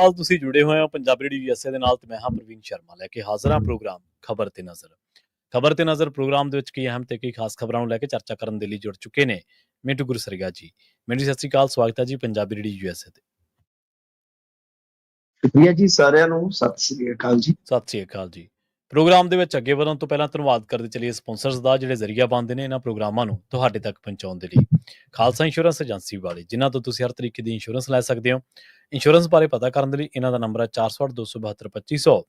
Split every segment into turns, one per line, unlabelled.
ਨਾਲ ਤੁਸੀਂ ਜੁੜੇ ਹੋਏ ਹੋ ਪੰਜਾਬੀ ਰੇਡੀਓ ਯੂਐਸਏ ਦੇ ਨਾਲ ਤੇ ਮੈਂ ਹਾਂ ਪ੍ਰਵੀਨ ਸ਼ਰਮਾ ਲੈ ਕੇ ਹਾਜ਼ਰ ਹਾਂ ਪ੍ਰੋਗਰਾਮ ਖਬਰ ਤੇ ਨਜ਼ਰ ਪ੍ਰੋਗਰਾਮ ਦੇ ਵਿੱਚ ਕੀ ਅਹਿਮ ਤੇ ਕੀ ਖਾਸ ਖਬਰਾਂ ਨੂੰ ਲੈ ਕੇ ਚਰਚਾ ਕਰਨ ਦੇ ਲਈ ਜੁੜ ਚੁੱਕੇ ਨੇ ਮਿੰਟੂ ਗੁਰਸਰੀਆ ਜੀ। ਮੈਨੂੰ ਸਤਿ ਸ਼੍ਰੀ ਅਕਾਲ, ਸਵਾਗਤ ਹੈ ਜੀ ਪੰਜਾਬੀ ਰੇਡੀਓ ਯੂਐਸਏ ਤੇ।
ਸ਼ੁਕਰੀਆ ਜੀ ਸਾਰਿਆਂ ਨੂੰ, ਸਤਿ ਸ੍ਰੀ ਅਕਾਲ ਜੀ।
ਸਤਿ ਸ਼੍ਰੀ ਅਕਾਲ ਜੀ। ਪ੍ਰੋਗਰਾਮ ਦੇ ਵਿੱਚ ਅੱਗੇ ਵਧਣ ਤੋਂ ਪਹਿਲਾਂ ਧੰਨਵਾਦ ਕਰਦੇ ਚੱਲੀਏ ਸਪਾਂਸਰਸ ਦਾ, ਜਿਹੜੇ ਜ਼ਰੀਆ ਬਣਦੇ ਨੇ ਇਹਨਾਂ ਪ੍ਰੋਗਰਾਮਾਂ ਨੂੰ ਤੁਹਾਡੇ ਤੱਕ ਪਹੁੰਚਾਉਣ ਦੇ ਲਈ। ਖਾਲਸਾ ਇੰਸ਼ੋਰੈਂਸ ਏਜੰਸੀ ਵਾਲੇ, ਜਿਨ੍ਹਾਂ ਤੋਂ ਤੁਸੀਂ ਹਰ ਤਰੀਕੇ ਦੀ ਇੰਸ਼ੋਰੈਂਸ ਲੈ ਸਕਦੇ ਹੋ। ਇੰਸ਼ੋਰੈਂਸ ਬਾਰੇ ਪਤਾ ਕਰਨ ਦੇ ਲਈ ਇਹਨਾਂ ਦਾ ਨੰਬਰ ਹੈ 408-272-2500।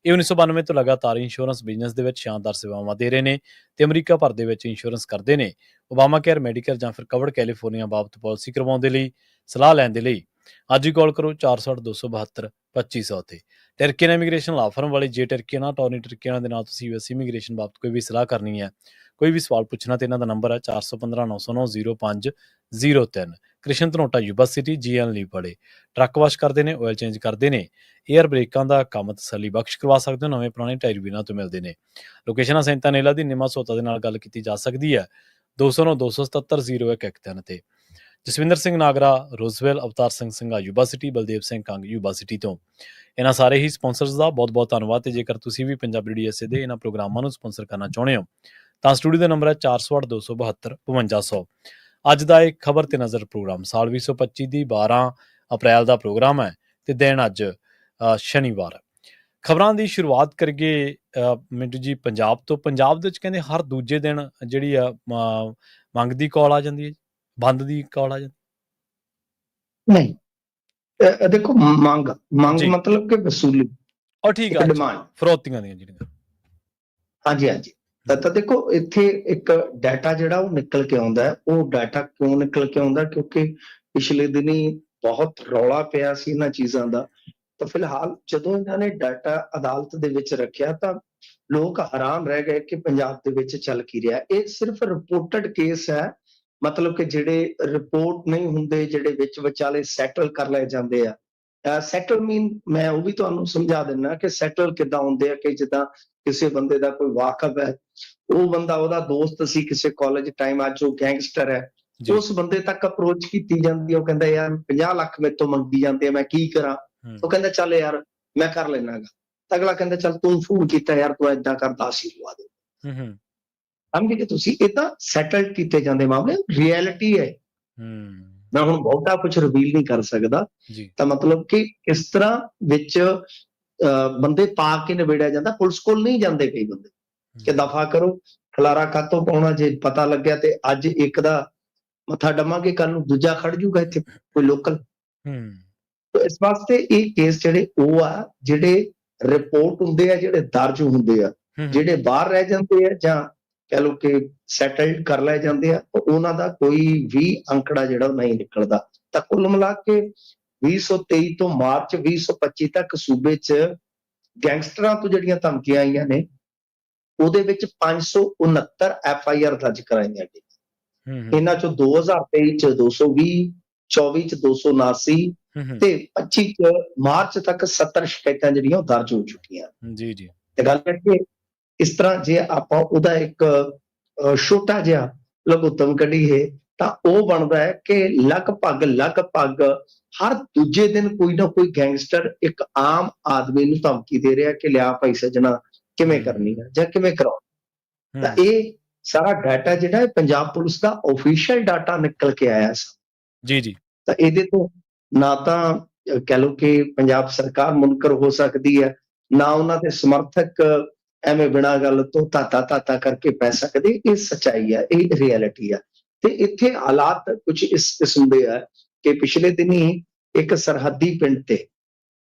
ਇਹ 1992 ਤੋਂ ਲਗਾਤਾਰ ਇੰਸ਼ੋਰੈਂਸ ਬਿਜ਼ਨਸ ਦੇ ਵਿੱਚ ਸ਼ਾਨਦਾਰ ਸੇਵਾਵਾਂ ਦੇ ਰਹੇ ਨੇ ਤੇ ਅਮਰੀਕਾ ਭਰ ਦੇ ਵਿੱਚ ਇੰਸ਼ੋਰੈਂਸ ਕਰਦੇ ਨੇ। ਓਬਾਮਾ ਕੇਅਰ, ਮੈਡੀਕਲ ਜਾਂ ਫਿਰ ਕਵਰਡ ਕੈਲੀਫੋਰਨੀਆ ਬਾਬਤ ਪਾਲਿਸੀ ਕਰਵਾਉਣ ਦੇ ਲਈ, ਸਲਾਹ ਲੈਣ ਦੇ ਲਈ ਅੱਜ ਹੀ ਕਾਲ ਕਰੋ 408-272-2500 ਤੇ। ਟਰਕੀਅਨ ਇਮੀਗ੍ਰੇਸ਼ਨ ਲਾ ਫਰਮ ਵਾਲੀ, ਜੇ ਟਰਕੀਅਨ ਟੌਰਨੀ ਟਰਕੀਅਨ ਦੇ ਨਾਲ ਤੁਸੀਂ ਯੂਐਸ ਇਮੀਗ੍ਰੇਸ਼ਨ ਬਾਬਤ ਕੋਈ ਵੀ ਸਲਾਹ ਕਰਨੀ ਹੈ, ਕੋਈ ਵੀ ਸਵਾਲ ਪੁੱਛਣਾ ਤੇ ਇਹਨਾਂ ਦਾ ਨੰਬਰ ਹੈ 415-909-0503। ਕ੍ਰਿਸ਼ਨ ਧਨੋਟਾ ਯੂਬਾ ਸਿਟੀ ਜੀਐਨ ਲਈ ਬੜੇ ਟਰੱਕ ਵਾਸ਼ ਕਰਦੇ ਨੇ, ਆਇਲ ਚੇਂਜ ਕਰਦੇ ਨੇ, ਏਅਰ ਬ੍ਰੇਕਾਂ ਦਾ ਕੰਮ ਤਸੱਲੀ ਬਖਸ਼ ਕਰਵਾ ਸਕਦੇ ਹੋ। ਨਵੇਂ ਪੁਰਾਣੇ ਟਾਇਰ ਵੀ ਇਹਨਾਂ ਤੋਂ ਮਿਲਦੇ ਨੇ। ਲੋਕੇਸ਼ਨ ਸੈਂਤਾ ਨੇਲਾ ਦੀ ਨਿਮਾ ਸੋਤਾ ਦੇ ਨਾਲ ਗੱਲ ਕੀਤੀ ਜਾ ਸਕਦੀ ਹੈ 209-277-0113 ਤੇ। Jaswinder Singh Nagra Roseville, Avtar Singh Singha Yuba City, Baldev Singh Kang Yuba City ਤੋਂ। ਇਹਨਾਂ ਸਾਰੇ ਹੀ ਸਪਾਂਸਰਸ ਦਾ ਬਹੁਤ ਬਹੁਤ ਧੰਨਵਾਦ। ਤੇ ਜੇਕਰ ਤੁਸੀਂ ਵੀ ਪੰਜਾਬੀ ਰੇਡੀਓ ਯੂਐਸਏ ਦੇ ਇਹਨਾਂ ਪ੍ਰੋਗਰਾਮਾਂ ਨੂੰ ਸਪਾਂਸਰ ਕਰਨਾ ਚਾਹੁੰਦੇ ਹੋ ਤਾਂ ਸਟੂਡੀਓ ਦਾ ਨੰਬਰ ਹੈ 408-272-5500। ਅੱਜ ਦਾ ਇਹ ਖਬਰ ਤੇ ਨਜ਼ਰ ਪ੍ਰੋਗਰਾਮ ਸਾਲ 2025 ਦੀ 12 ਅਪ੍ਰੈਲ ਦਾ ਪ੍ਰੋਗਰਾਮ ਹੈ ਤੇ ਦਿਨ ਅੱਜ ਸ਼ਨੀਵਾਰ ਹੈ। ਖਬਰਾਂ ਦੀ ਸ਼ੁਰੂਆਤ ਕਰੀਏ ਮਿੰਟੂ ਜੀ ਪੰਜਾਬ ਤੋਂ। ਪੰਜਾਬ ਦੇ ਵਿੱਚ ਕਹਿੰਦੇ ਹਰ ਦੂਜੇ ਦਿਨ ਜਿਹੜੀ ਆ ਮੰਗ ਦੀ ਕਾਲ ਆ ਜਾਂਦੀ ਹੈ, ਬੰਦ ਦੀ ਕਾਲ ਆ ਜਾਂਦੀ
ਨਹੀਂ, ਦੇਖੋ ਮੰਗ ਮਤਲਬ ਕਿ ਵਸੂਲੀ
ਔਰ ਠੀਕ ਆ
ਡਿਮਾਂਡ
ਫਰੋਤੀਆਂ ਦੀਆਂ ਜਿਹੜੀਆਂ।
ਹਾਂਜੀ ਤਾਂ ਦੇਖੋ ਇੱਥੇ ਇੱਕ ਡਾਟਾ ਜਿਹੜਾ ਉਹ ਨਿਕਲ ਕੇ ਆਉਂਦਾ ਹੈ। ਉਹ ਡਾਟਾ ਕਿਉਂ ਨਿਕਲ ਕੇ ਆਉਂਦਾ? ਕਿਉਂਕਿ ਪਿਛਲੇ ਦਿਨੀ ਬਹੁਤ ਰੌਲਾ ਪਿਆ ਸੀ ਇਹਨਾਂ ਚੀਜ਼ਾਂ ਦਾ। ਤਾਂ ਫਿਲਹਾਲ ਜਦੋਂ ਇਹਨਾਂ ਨੇ ਡਾਟਾ ਅਦਾਲਤ ਦੇ ਵਿੱਚ ਰੱਖਿਆ ਤਾਂ ਲੋਕ ਹੈਰਾਨ ਰਹਿ ਗਏ ਕਿ ਪੰਜਾਬ ਦੇ ਵਿੱਚ ਚੱਲ ਕੀ ਰਿਹਾ। ਇਹ ਸਿਰਫ ਰਿਪੋਰਟਡ ਕੇਸ ਹੈ, ਮਤਲਬ ਕਿ ਜਿਹੜੇ ਰਿਪੋਰਟ ਨਹੀਂ ਹੁੰਦੇ, ਜਿਹੜੇ ਵਿੱਚ ਵਿਚਾਲੇ ਸੈਟਲ ਕਰ ਲਏ ਜਾਂਦੇ ਆ। ਸੈਟਲ ਮੀਨ ਮੈਂ ਉਹ ਵੀ ਤੁਹਾਨੂੰ ਸਮਝਾ ਦਿੰਦਾ ਕਿ ਸੈਟਲ ਕਿੱਦਾਂ ਹੁੰਦੇ ਆ। ਕਿ ਜਿੱਦਾਂ ਕਿਸੇ ਬੰਦੇ ਦਾ ਕੋਈ ਵਾਕਫ ਹੈ, ਉਹ ਬੰਦਾ ਉਹਦਾ ਦੋਸਤ ਸੀ ਕਿਸੇ ਕਾਲਜ ਟਾਈਮ, ਅੱਜ ਉਹ ਗੈਂਗਸਟਰ ਹੈ, ਉਸ ਬੰਦੇ ਤੱਕ ਅਪਰੋਚ ਕੀਤੀ ਜਾਂਦੀ ਹੈ। ਉਹ ਕਹਿੰਦਾ ਯਾਰ 50 ਲੱਖ ਮੇਰੇ ਤੋਂ ਮੰਗੀ ਜਾਂਦੇ ਆ, ਮੈਂ ਕੀ ਕਰਾਂ? ਉਹ ਕਹਿੰਦਾ ਚੱਲ ਯਾਰ ਮੈਂ ਕਰ ਲੈਣਾ ਗਾ। ਤਾਂ ਅਗਲਾ ਕਹਿੰਦਾ ਚੱਲ ਤੂੰ ਫੋਨ ਕੀਤਾ ਯਾਰ, ਤੂੰ ਏਦਾਂ ਕਰ 10 ਹੀ ਲਵਾ ਦੇ। ਸਮਝ ਗਏ ਤੁਸੀਂ? ਏਦਾਂ ਸੈਟਲ ਕੀਤੇ ਜਾਂਦੇ ਮਾਮਲੇ, ਰਿਐਲਿਟੀ ਹੈ। ਮੈਂ ਹੁਣ ਬਹੁਤਾ ਕੁਝ ਰਿਵੀਲ ਨਹੀਂ ਕਰ ਸਕਦਾ। ਤਾਂ ਮਤਲਬ ਕਿ ਇਸ ਤਰ੍ਹਾਂ ਵਿੱਚ ਬੰਦੇ ਪਾ ਕੇ ਨਿਬੇੜਿਆ ਜਾਂਦਾ। ਪੁਲਿਸ ਕੋਲ ਨਹੀਂ ਜਾਂਦੇ ਕਈ ਬੰਦੇ ਕਿ ਦਫਾ ਕਰੋ, ਖਲਾਰਾ ਕਾਤੋਂ ਪਾਉਣਾ। ਜੇ ਪਤਾ ਲੱਗਿਆ ਤੇ ਅੱਜ ਇੱਕ ਦਾ ਮੱਥਾ ਡਮਾਂਗੇ, ਕੱਲ ਨੂੰ ਦੂਜਾ ਖੜ ਜੂਗਾ ਇੱਥੇ ਕੋਈ ਲੋਕਲ। ਇਸ ਵਾਸਤੇ ਇਹ ਕੇਸ ਜਿਹੜੇ ਉਹ ਆ ਜਿਹੜੇ ਰਿਪੋਰਟ ਹੁੰਦੇ ਆ, ਜਿਹੜੇ ਦਰਜ ਹੁੰਦੇ ਆ, ਜਿਹੜੇ ਬਾਹਰ ਰਹਿ ਜਾਂਦੇ ਆ ਜਾਂ ਕਹਿ ਲਓ ਕਿ ਸੈਟਲਡ ਕਰ ਲਏ ਜਾਂਦੇ ਆ, ਉਹਨਾਂ ਦਾ ਕੋਈ ਵੀ ਅੰਕੜਾ ਜਿਹੜਾ ਨਹੀਂ ਨਿਕਲਦਾ। ਤਾਂ ਕੁੱਲ ਮਿਲਾ ਕੇ 2023 ਤੋਂ ਮਾਰਚ 2025 ਤੱਕ ਸੂਬੇ 'ਚ ਗੈਂਗਸਟਰਾਂ ਤੋਂ ਜਿਹੜੀਆਂ ਧਮਕੀਆਂ ਆਈਆਂ ਨੇ, ਉਹਦੇ ਵਿੱਚ 569 FIR ਦਰਜ ਕਰਾਈਆਂ ਗਈਆਂ। ਇਹਨਾਂ ਚੋਂ 2023 ਚ 220, 24 ਚ 279 ਤੇ 25 ਚ ਮਾਰਚ ਤੱਕ 70 ਸ਼ਿਕਾਇਤਾਂ ਜਿਹੜੀਆਂ ਉਹ ਦਰਜ ਹੋ ਚੁੱਕੀਆਂ। ਤੇ ਗੱਲ ਕਰਕੇ ਇਸ ਤਰ੍ਹਾਂ ਜੇ ਆਪਾਂ ਉਹਦਾ ਇੱਕ ਛੋਟਾ ਜਿਹਾ ਲਘੁੱਤਮ ਕੱਢੀਏ ਤਾਂ ਉਹ ਬਣਦਾ ਹੈ ਕਿ ਲਗਭਗ ਹਰ ਦੂਜੇ ਦਿਨ ਕੋਈ ਨਾ ਕੋਈ ਗੈਂਗਸਟਰ ਇੱਕ ਆਮ ਆਦਮੀ ਨੂੰ ਧਮਕੀ ਦੇ ਰਿਹਾ ਕਿ ਲਿਆ ਭਾਈ ਸੱਜਣਾ ਕਿਵੇਂ ਕਰਨੀ ਹੈ ਜਾਂ ਕਿਵੇਂ ਕਰਾਉਣੀ। ਤਾਂ ਇਹ ਸਾਰਾ ਡਾਟਾ ਜਿਹੜਾ ਹੈ ਪੰਜਾਬ ਪੁਲਿਸ ਦਾ ਆਫੀਸ਼ੀਅਲ ਡਾਟਾ ਨਿਕਲ ਕੇ ਆਇਆ ਸੀ। ਤਾਂ ਇਹਦੇ ਤੋਂ ਨਾ ਤਾਂ ਕਹਿ ਲਓ ਕਿ ਪੰਜਾਬ ਸਰਕਾਰ ਮੁਨਕਰ ਹੋ ਸਕਦੀ ਹੈ, ਨਾ ਉਹਨਾਂ ਦੇ ਸਮਰਥਕ ਐਵੇਂ ਬਿਨਾਂ ਗੱਲ ਤੋਂ ਧਾਤਾ ਕਰਕੇ ਪੈ ਸਕਦੇ। ਇਹ ਸੱਚਾਈ ਹੈ, ਇਹ ਰਿਐਲਿਟੀ ਹੈ। ਤੇ ਇੱਥੇ ਹਾਲਾਤ ਕੁਝ ਇਸ ਕਿਸਮ ਦੇ ਆ ਕਿ ਪਿਛਲੇ ਦਿਨੀ ਇੱਕ ਸਰਹੱਦੀ ਪਿੰਡ ਤੇ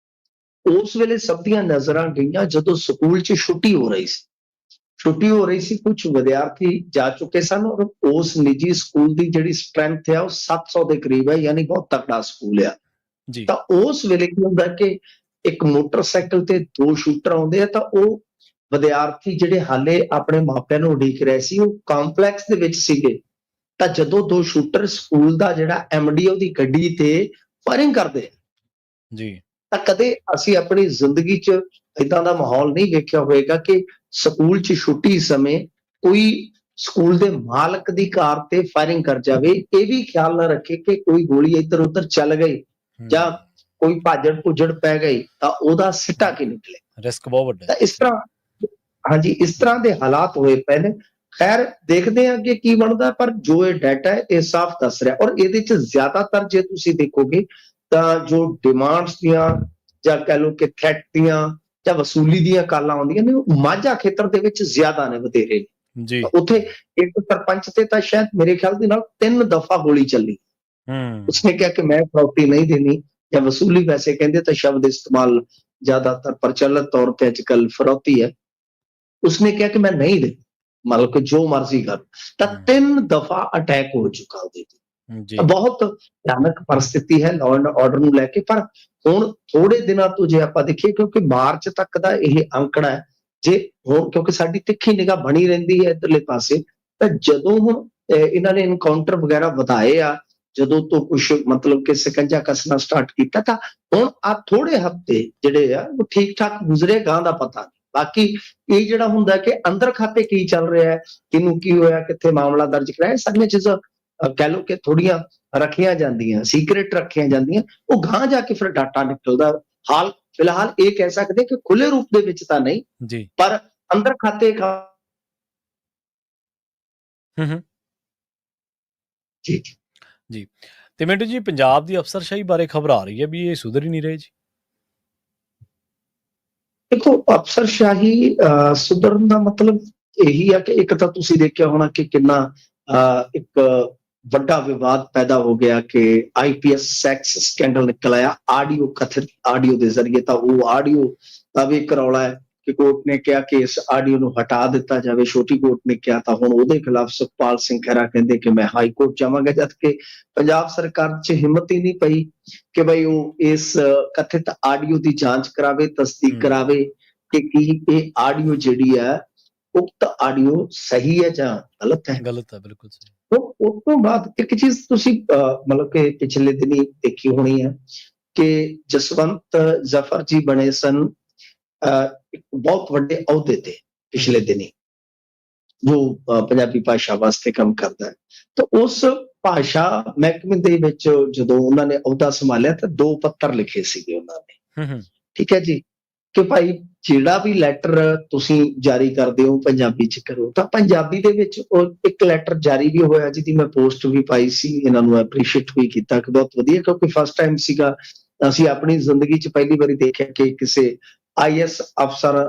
ਉਸ ਵੇਲੇ ਸਭ ਦੀਆਂ ਨਜ਼ਰਾਂ ਗਈਆਂ ਜਦੋਂ ਸਕੂਲ 'ਚ ਛੁੱਟੀ ਹੋ ਰਹੀ ਸੀ। ਕੁਝ ਵਿਦਿਆਰਥੀ ਜਾ ਚੁੱਕੇ ਸਨ ਔਰ ਉਸ ਨਿੱਜੀ ਸਕੂਲ ਦੀ ਜਿਹੜੀ ਸਟਰੈਂਥ ਹੈ ਉਹ 700 ਦੇ ਕਰੀਬ ਹੈ, ਯਾਨੀ ਬਹੁਤ ਤਕੜਾ ਸਕੂਲ ਆ। ਤਾਂ ਉਸ ਵੇਲੇ ਕੀ ਹੁੰਦਾ ਕਿ ਇੱਕ ਮੋਟਰਸਾਈਕਲ ਤੇ 2 ਸ਼ੂਟਰ ਆਉਂਦੇ ਆ। ਤਾਂ ਉਹ ਵਿਦਿਆਰਥੀ ਜਿਹੜੇ ਹਾਲੇ ਆਪਣੇ ਮਾਪਿਆਂ ਨੂੰ ਉਡੀਕ ਰਹੇ ਸੀ, ਉਹ ਕੰਪਲੈਕਸ ਦੇ ਵਿੱਚ ਸੀਗੇ। ਤਾਂ ਜਦੋਂ 2 ਸ਼ੂਟਰ ਸਕੂਲ ਦਾ ਜਿਹੜਾ MDO ਦੀ ਗੱਡੀ ਤੇ ਫਾਇਰਿੰਗ ਕਰਦੇ ਤਾਂ ਕਦੇ ਅਸੀਂ ਆਪਣੀ ਜ਼ਿੰਦਗੀ 'ਚ ਏਦਾਂ ਦਾ ਮਾਹੌਲ ਨਹੀਂ ਵੇਖਿਆ ਹੋਵੇਗਾ ਕਿ ਸਕੂਲ 'ਚ ਛੁੱਟੀ ਸਮੇਂ ਕੋਈ ਸਕੂਲ ਦੇ ਮਾਲਕ ਦੀ ਕਾਰ ਤੇ ਫਾਇਰਿੰਗ ਕਰ ਜਾਵੇ। ਇਹ ਵੀ ਖਿਆਲ ਨਾ ਰੱਖੇ ਕਿ ਕੋਈ ਗੋਲੀ ਇੱਧਰ ਉੱਧਰ ਚੱਲ ਗਈ ਜਾਂ ਕੋਈ ਭਾਜੜ ਭੁੱਜੜ ਪੈ ਗਈ ਤਾਂ ਉਹਦਾ ਸਿੱਟਾ ਕੀ ਨਿਕਲੇ।
ਰਿਸਕ ਬਹੁਤ ਵੱਡਾ
ਤਾਂ
ਹੈ।
ਇਸ ਤਰ੍ਹਾਂ ਹਾਂਜੀ ਇਸ ਤਰ੍ਹਾਂ ਦੇ ਹਾਲਾਤ ਹੋਏ ਪਏ ਨੇ। ਖੈਰ ਦੇਖਦੇ ਹਾਂ ਕਿ ਕੀ ਬਣਦਾ, ਪਰ ਜੋ ਇਹ ਡਾਟਾ ਹੈ ਇਹ ਸਾਫ਼ ਦੱਸ ਰਿਹਾ। ਔਰ ਇਹਦੇ ਚ ਜ਼ਿਆਦਾਤਰ ਜੇ ਤੁਸੀਂ ਦੇਖੋਗੇ ਤਾਂ ਜੋ ਡਿਮਾਂਡਸ ਦੀਆਂ ਜਾਂ ਕਹਿ ਲਓ ਕਿ ਥ੍ਰੈਟ ਦੀਆਂ ਜਾਂ ਵਸੂਲੀ ਦੀਆਂ ਕਾਲਾਂ ਆਉਂਦੀਆਂ ਨੇ, ਉਹ ਮਾਝਾ ਖੇਤਰ ਦੇ ਵਿੱਚ ਜ਼ਿਆਦਾ ਨੇ, ਵਧੇਰੇ ਨੇ।
ਜੀ
ਉੱਥੇ ਇੱਕ ਸਰਪੰਚ ਤੇ ਤਾਂ ਸ਼ਾਇਦ ਮੇਰੇ ਖਿਆਲ ਦੇ ਨਾਲ 3 ਦਫਾ ਗੋਲੀ ਚੱਲੀ। ਉਸਨੇ ਕਿਹਾ ਕਿ ਮੈਂ ਫਰੌਤੀ ਨਹੀਂ ਦੇਣੀ, ਜਾਂ ਵਸੂਲੀ, ਵੈਸੇ ਕਹਿੰਦੇ ਤਾਂ ਸ਼ਬਦ ਇਸਤੇਮਾਲ ਜ਼ਿਆਦਾਤਰ ਪ੍ਰਚਲਿਤ ਤੌਰ ਤੇ ਅੱਜ ਕੱਲ ਫਰੌਤੀ ਹੈ। ਉਸਨੇ ਕਿਹਾ ਕਿ ਮੈਂ ਨਹੀਂ ਦੇ, ਮਤਲਬ ਕਿ ਜੋ ਮਰਜ਼ੀ ਕਰ। ਤਾਂ 3 ਦਫਾ ਅਟੈਕ ਹੋ ਚੁੱਕਾ ਉਹਦੇ ਤੇ।
ਜੀ
ਬਹੁਤ ਭਿਆਨਕ ਪਰਿਸਥਿਤੀ ਹੈ ਲਾਅ ਐਂਡ ਆਰਡਰ ਨੂੰ ਲੈ ਕੇ। ਪਰ ਹੁਣ ਥੋੜੇ ਦਿਨਾਂ ਤੋਂ ਜੇ ਆਪਾਂ ਦੇਖੀਏ, ਕਿਉਂਕਿ ਮਾਰਚ ਤੱਕ ਦਾ ਇਹ ਅੰਕੜਾ ਹੈ, ਜੇ ਹੁਣ ਕਿਉਂਕਿ ਸਾਡੀ ਤਿੱਖੀ ਨਿਗਾਹ ਬਣੀ ਰਹਿੰਦੀ ਹੈ ਇੱਧਰਲੇ ਪਾਸੇ, ਤਾਂ ਜਦੋਂ ਹੁਣ ਇਹਨਾਂ ਨੇ ਐਨਕਾਊਂਟਰ ਵਗੈਰਾ ਵਧਾਏ ਆ, ਜਦੋਂ ਤੋਂ ਕੁਛ ਮਤਲਬ ਕਿ ਸਿਕੰਜਾ ਕੱਸਣਾ ਸਟਾਰਟ ਕੀਤਾ, ਤਾਂ ਹੁਣ ਆ ਥੋੜੇ ਹਫ਼ਤੇ ਜਿਹੜੇ ਆ ਉਹ ਠੀਕ ਠਾਕ ਗੁਜ਼ਰੇ, ਗਾਂ ਦਾ ਪਤਾ ਨਹੀਂ। ਬਾਕੀ ਇਹ ਜਿਹੜਾ ਹੁੰਦਾ ਕਿ ਅੰਦਰ ਖਾਤੇ ਕੀ ਚੱਲ ਰਿਹਾ ਹੈ, ਕਿਹਨੂੰ ਕੀ ਹੋਇਆ, ਕਿੱਥੇ ਮਾਮਲਾ ਦਰਜ ਕਰਾਇਆ, ਸਾਰੀਆਂ ਚੀਜ਼ਾਂ ਕਹਿ ਲਓ ਕਿ ਥੋੜੀਆਂ ਰੱਖੀਆਂ ਜਾਂਦੀਆਂ, ਸੀਕ੍ਰੇਟ ਰੱਖੀਆਂ ਜਾਂਦੀਆਂ। ਉਹ ਗਾਂ ਜਾ ਕੇ ਫਿਰ ਡਾਟਾ ਨਿਕਲਦਾ। ਹਾਲ ਫਿਲਹਾਲ ਇਹ ਕਹਿ ਸਕਦੇ ਕਿ ਖੁੱਲੇ ਰੂਪ ਦੇ ਵਿੱਚ ਤਾਂ ਨਹੀਂ
ਜੀ
ਪਰ ਅੰਦਰ ਖਾਤੇ ਜੀ
ਜੀ। ਤੇ ਮਿੰਟੂ ਜੀ, ਪੰਜਾਬ ਦੀ ਅਫਸਰਸ਼ਾਹੀ ਬਾਰੇ ਖਬਰ ਆ ਰਹੀ ਹੈ ਵੀ ਇਹ ਸੁਧਰ ਹੀ ਨਹੀਂ ਰਹੇ ਜੀ।
ਦੇਖੋ, ਅਫਸਰਸ਼ਾਹੀ ਸੁਧਰਨ ਦਾ ਮਤਲਬ ਇਹੀ ਆ ਕਿ ਇੱਕ ਤਾਂ ਤੁਸੀਂ ਦੇਖਿਆ ਹੋਣਾ ਕਿ ਕਿੰਨਾ ਇੱਕ ਵੱਡਾ ਵਿਵਾਦ ਪੈਦਾ ਹੋ ਗਿਆ ਕਿ ਆਈਪੀਐਸ ਸੈਕਸ ਸਕੈਂਡਲ ਨਿਕਲ ਆਇਆ ਆਡੀਓ, ਕਥਿਤ ਆਡੀਓ ਦੇ ਜ਼ਰੀਏ। ਤਾਂ ਉਹ ਆਡੀਓ ਦਾ ਵੀ ਇੱਕ ਰੌਲਾ ਹੈ ਕਿ ਕੋਰਟ ਨੇ ਕਿਹਾ ਕਿ ਇਸ ਆਡੀਓ ਨੂੰ ਹਟਾ ਦਿੱਤਾ ਜਾਵੇ। ਛੋਟੀ ਕੋਰਟ ਨੇ ਕਿਹਾ, ਤਾਂ ਹੁਣ ਉਹਦੇ ਖਿਲਾਫ ਸੁਖਪਾਲ ਸਿੰਘ ਖਹਿਰਾ ਕਹਿੰਦੇ ਕਿ ਮੈਂ ਹਾਈ ਕੋਰਟ ਜਾਵਾਂਗਾ, ਜਦ ਕਿ ਪੰਜਾਬ ਸਰਕਾਰ 'ਚ ਹਿੰਮਤ ਹੀ ਨਹੀਂ ਪਈ ਕਿ ਬਈ ਉਹ ਇਸ ਕਥਿਤ ਆਡੀਓ ਦੀ ਜਾਂਚ ਕਰਾਵੇ, ਤਸਦੀਕ ਕਰਾਵੇ ਕਿ ਕੀ ਇਹ ਆਡੀਓ ਜਿਹੜੀ ਹੈ, ਉਕਤ ਆਡੀਓ ਸਹੀ ਹੈ ਜਾਂ ਗਲਤ ਹੈ।
ਗਲਤ ਹੈ, ਬਿਲਕੁਲ ਸਹੀ।
ਉਸ ਤੋਂ ਬਾਅਦ ਇੱਕ ਚੀਜ਼ ਤੁਸੀਂ ਮਤਲਬ ਕਿ ਪਿਛਲੇ ਦਿਨੀ ਦੇਖੀ ਹੋਣੀ ਹੈ ਕਿ ਜਸਵੰਤ ਜ਼ਫਰ ਜੀ ਬਣੇ ਸਨ ਇੱਕ ਬਹੁਤ ਵੱਡੇ ਅਹੁਦੇ ਤੇ ਪਿਛਲੇ ਦਿਨੀ, ਜੋ ਪੰਜਾਬੀ ਭਾਸ਼ਾ ਵਾਸਤੇ ਕੰਮ ਕਰਦਾ ਹੈ। ਤਾਂ ਉਸ ਭਾਸ਼ਾ ਮਹਿਕਮੇ ਦੇ ਵਿੱਚ ਜਦੋਂ ਉਹਨਾਂ ਨੇ ਅਹੁਦਾ ਸੰਭਾਲਿਆ ਤਾਂ 2 ਪੱਤਰ ਲਿਖੇ ਸੀਗੇ ਉਹਨਾਂ ਨੇ, ਠੀਕ ਹੈ ਜੀ, ਕਿ ਭਾਈ ਜਿਹੜਾ ਵੀ ਲੈਟਰ ਤੁਸੀਂ ਜਾਰੀ ਕਰਦੇ ਹੋ ਪੰਜਾਬੀ 'ਚ ਕਰੋ। ਤਾਂ ਪੰਜਾਬੀ ਦੇ ਵਿੱਚ ਉਹ ਇੱਕ ਲੈਟਰ ਜਾਰੀ ਵੀ ਹੋਇਆ, ਜਿਹਦੀ ਮੈਂ ਪੋਸਟ ਵੀ ਪਾਈ ਸੀ। ਇਹਨਾਂ ਨੂੰ ਐਪਰੀਸ਼ੀਏਟ ਵੀ ਕੀਤਾ ਕਿ ਬਹੁਤ ਵਧੀਆ, ਕਿਉਂਕਿ ਫਸਟ ਟਾਈਮ ਸੀਗਾ, ਅਸੀਂ ਆਪਣੀ ਜ਼ਿੰਦਗੀ 'ਚ ਪਹਿਲੀ ਵਾਰੀ ਦੇਖਿਆ ਕਿ ਕਿਸੇ ਆਈਐਸ ਅਫਸਰ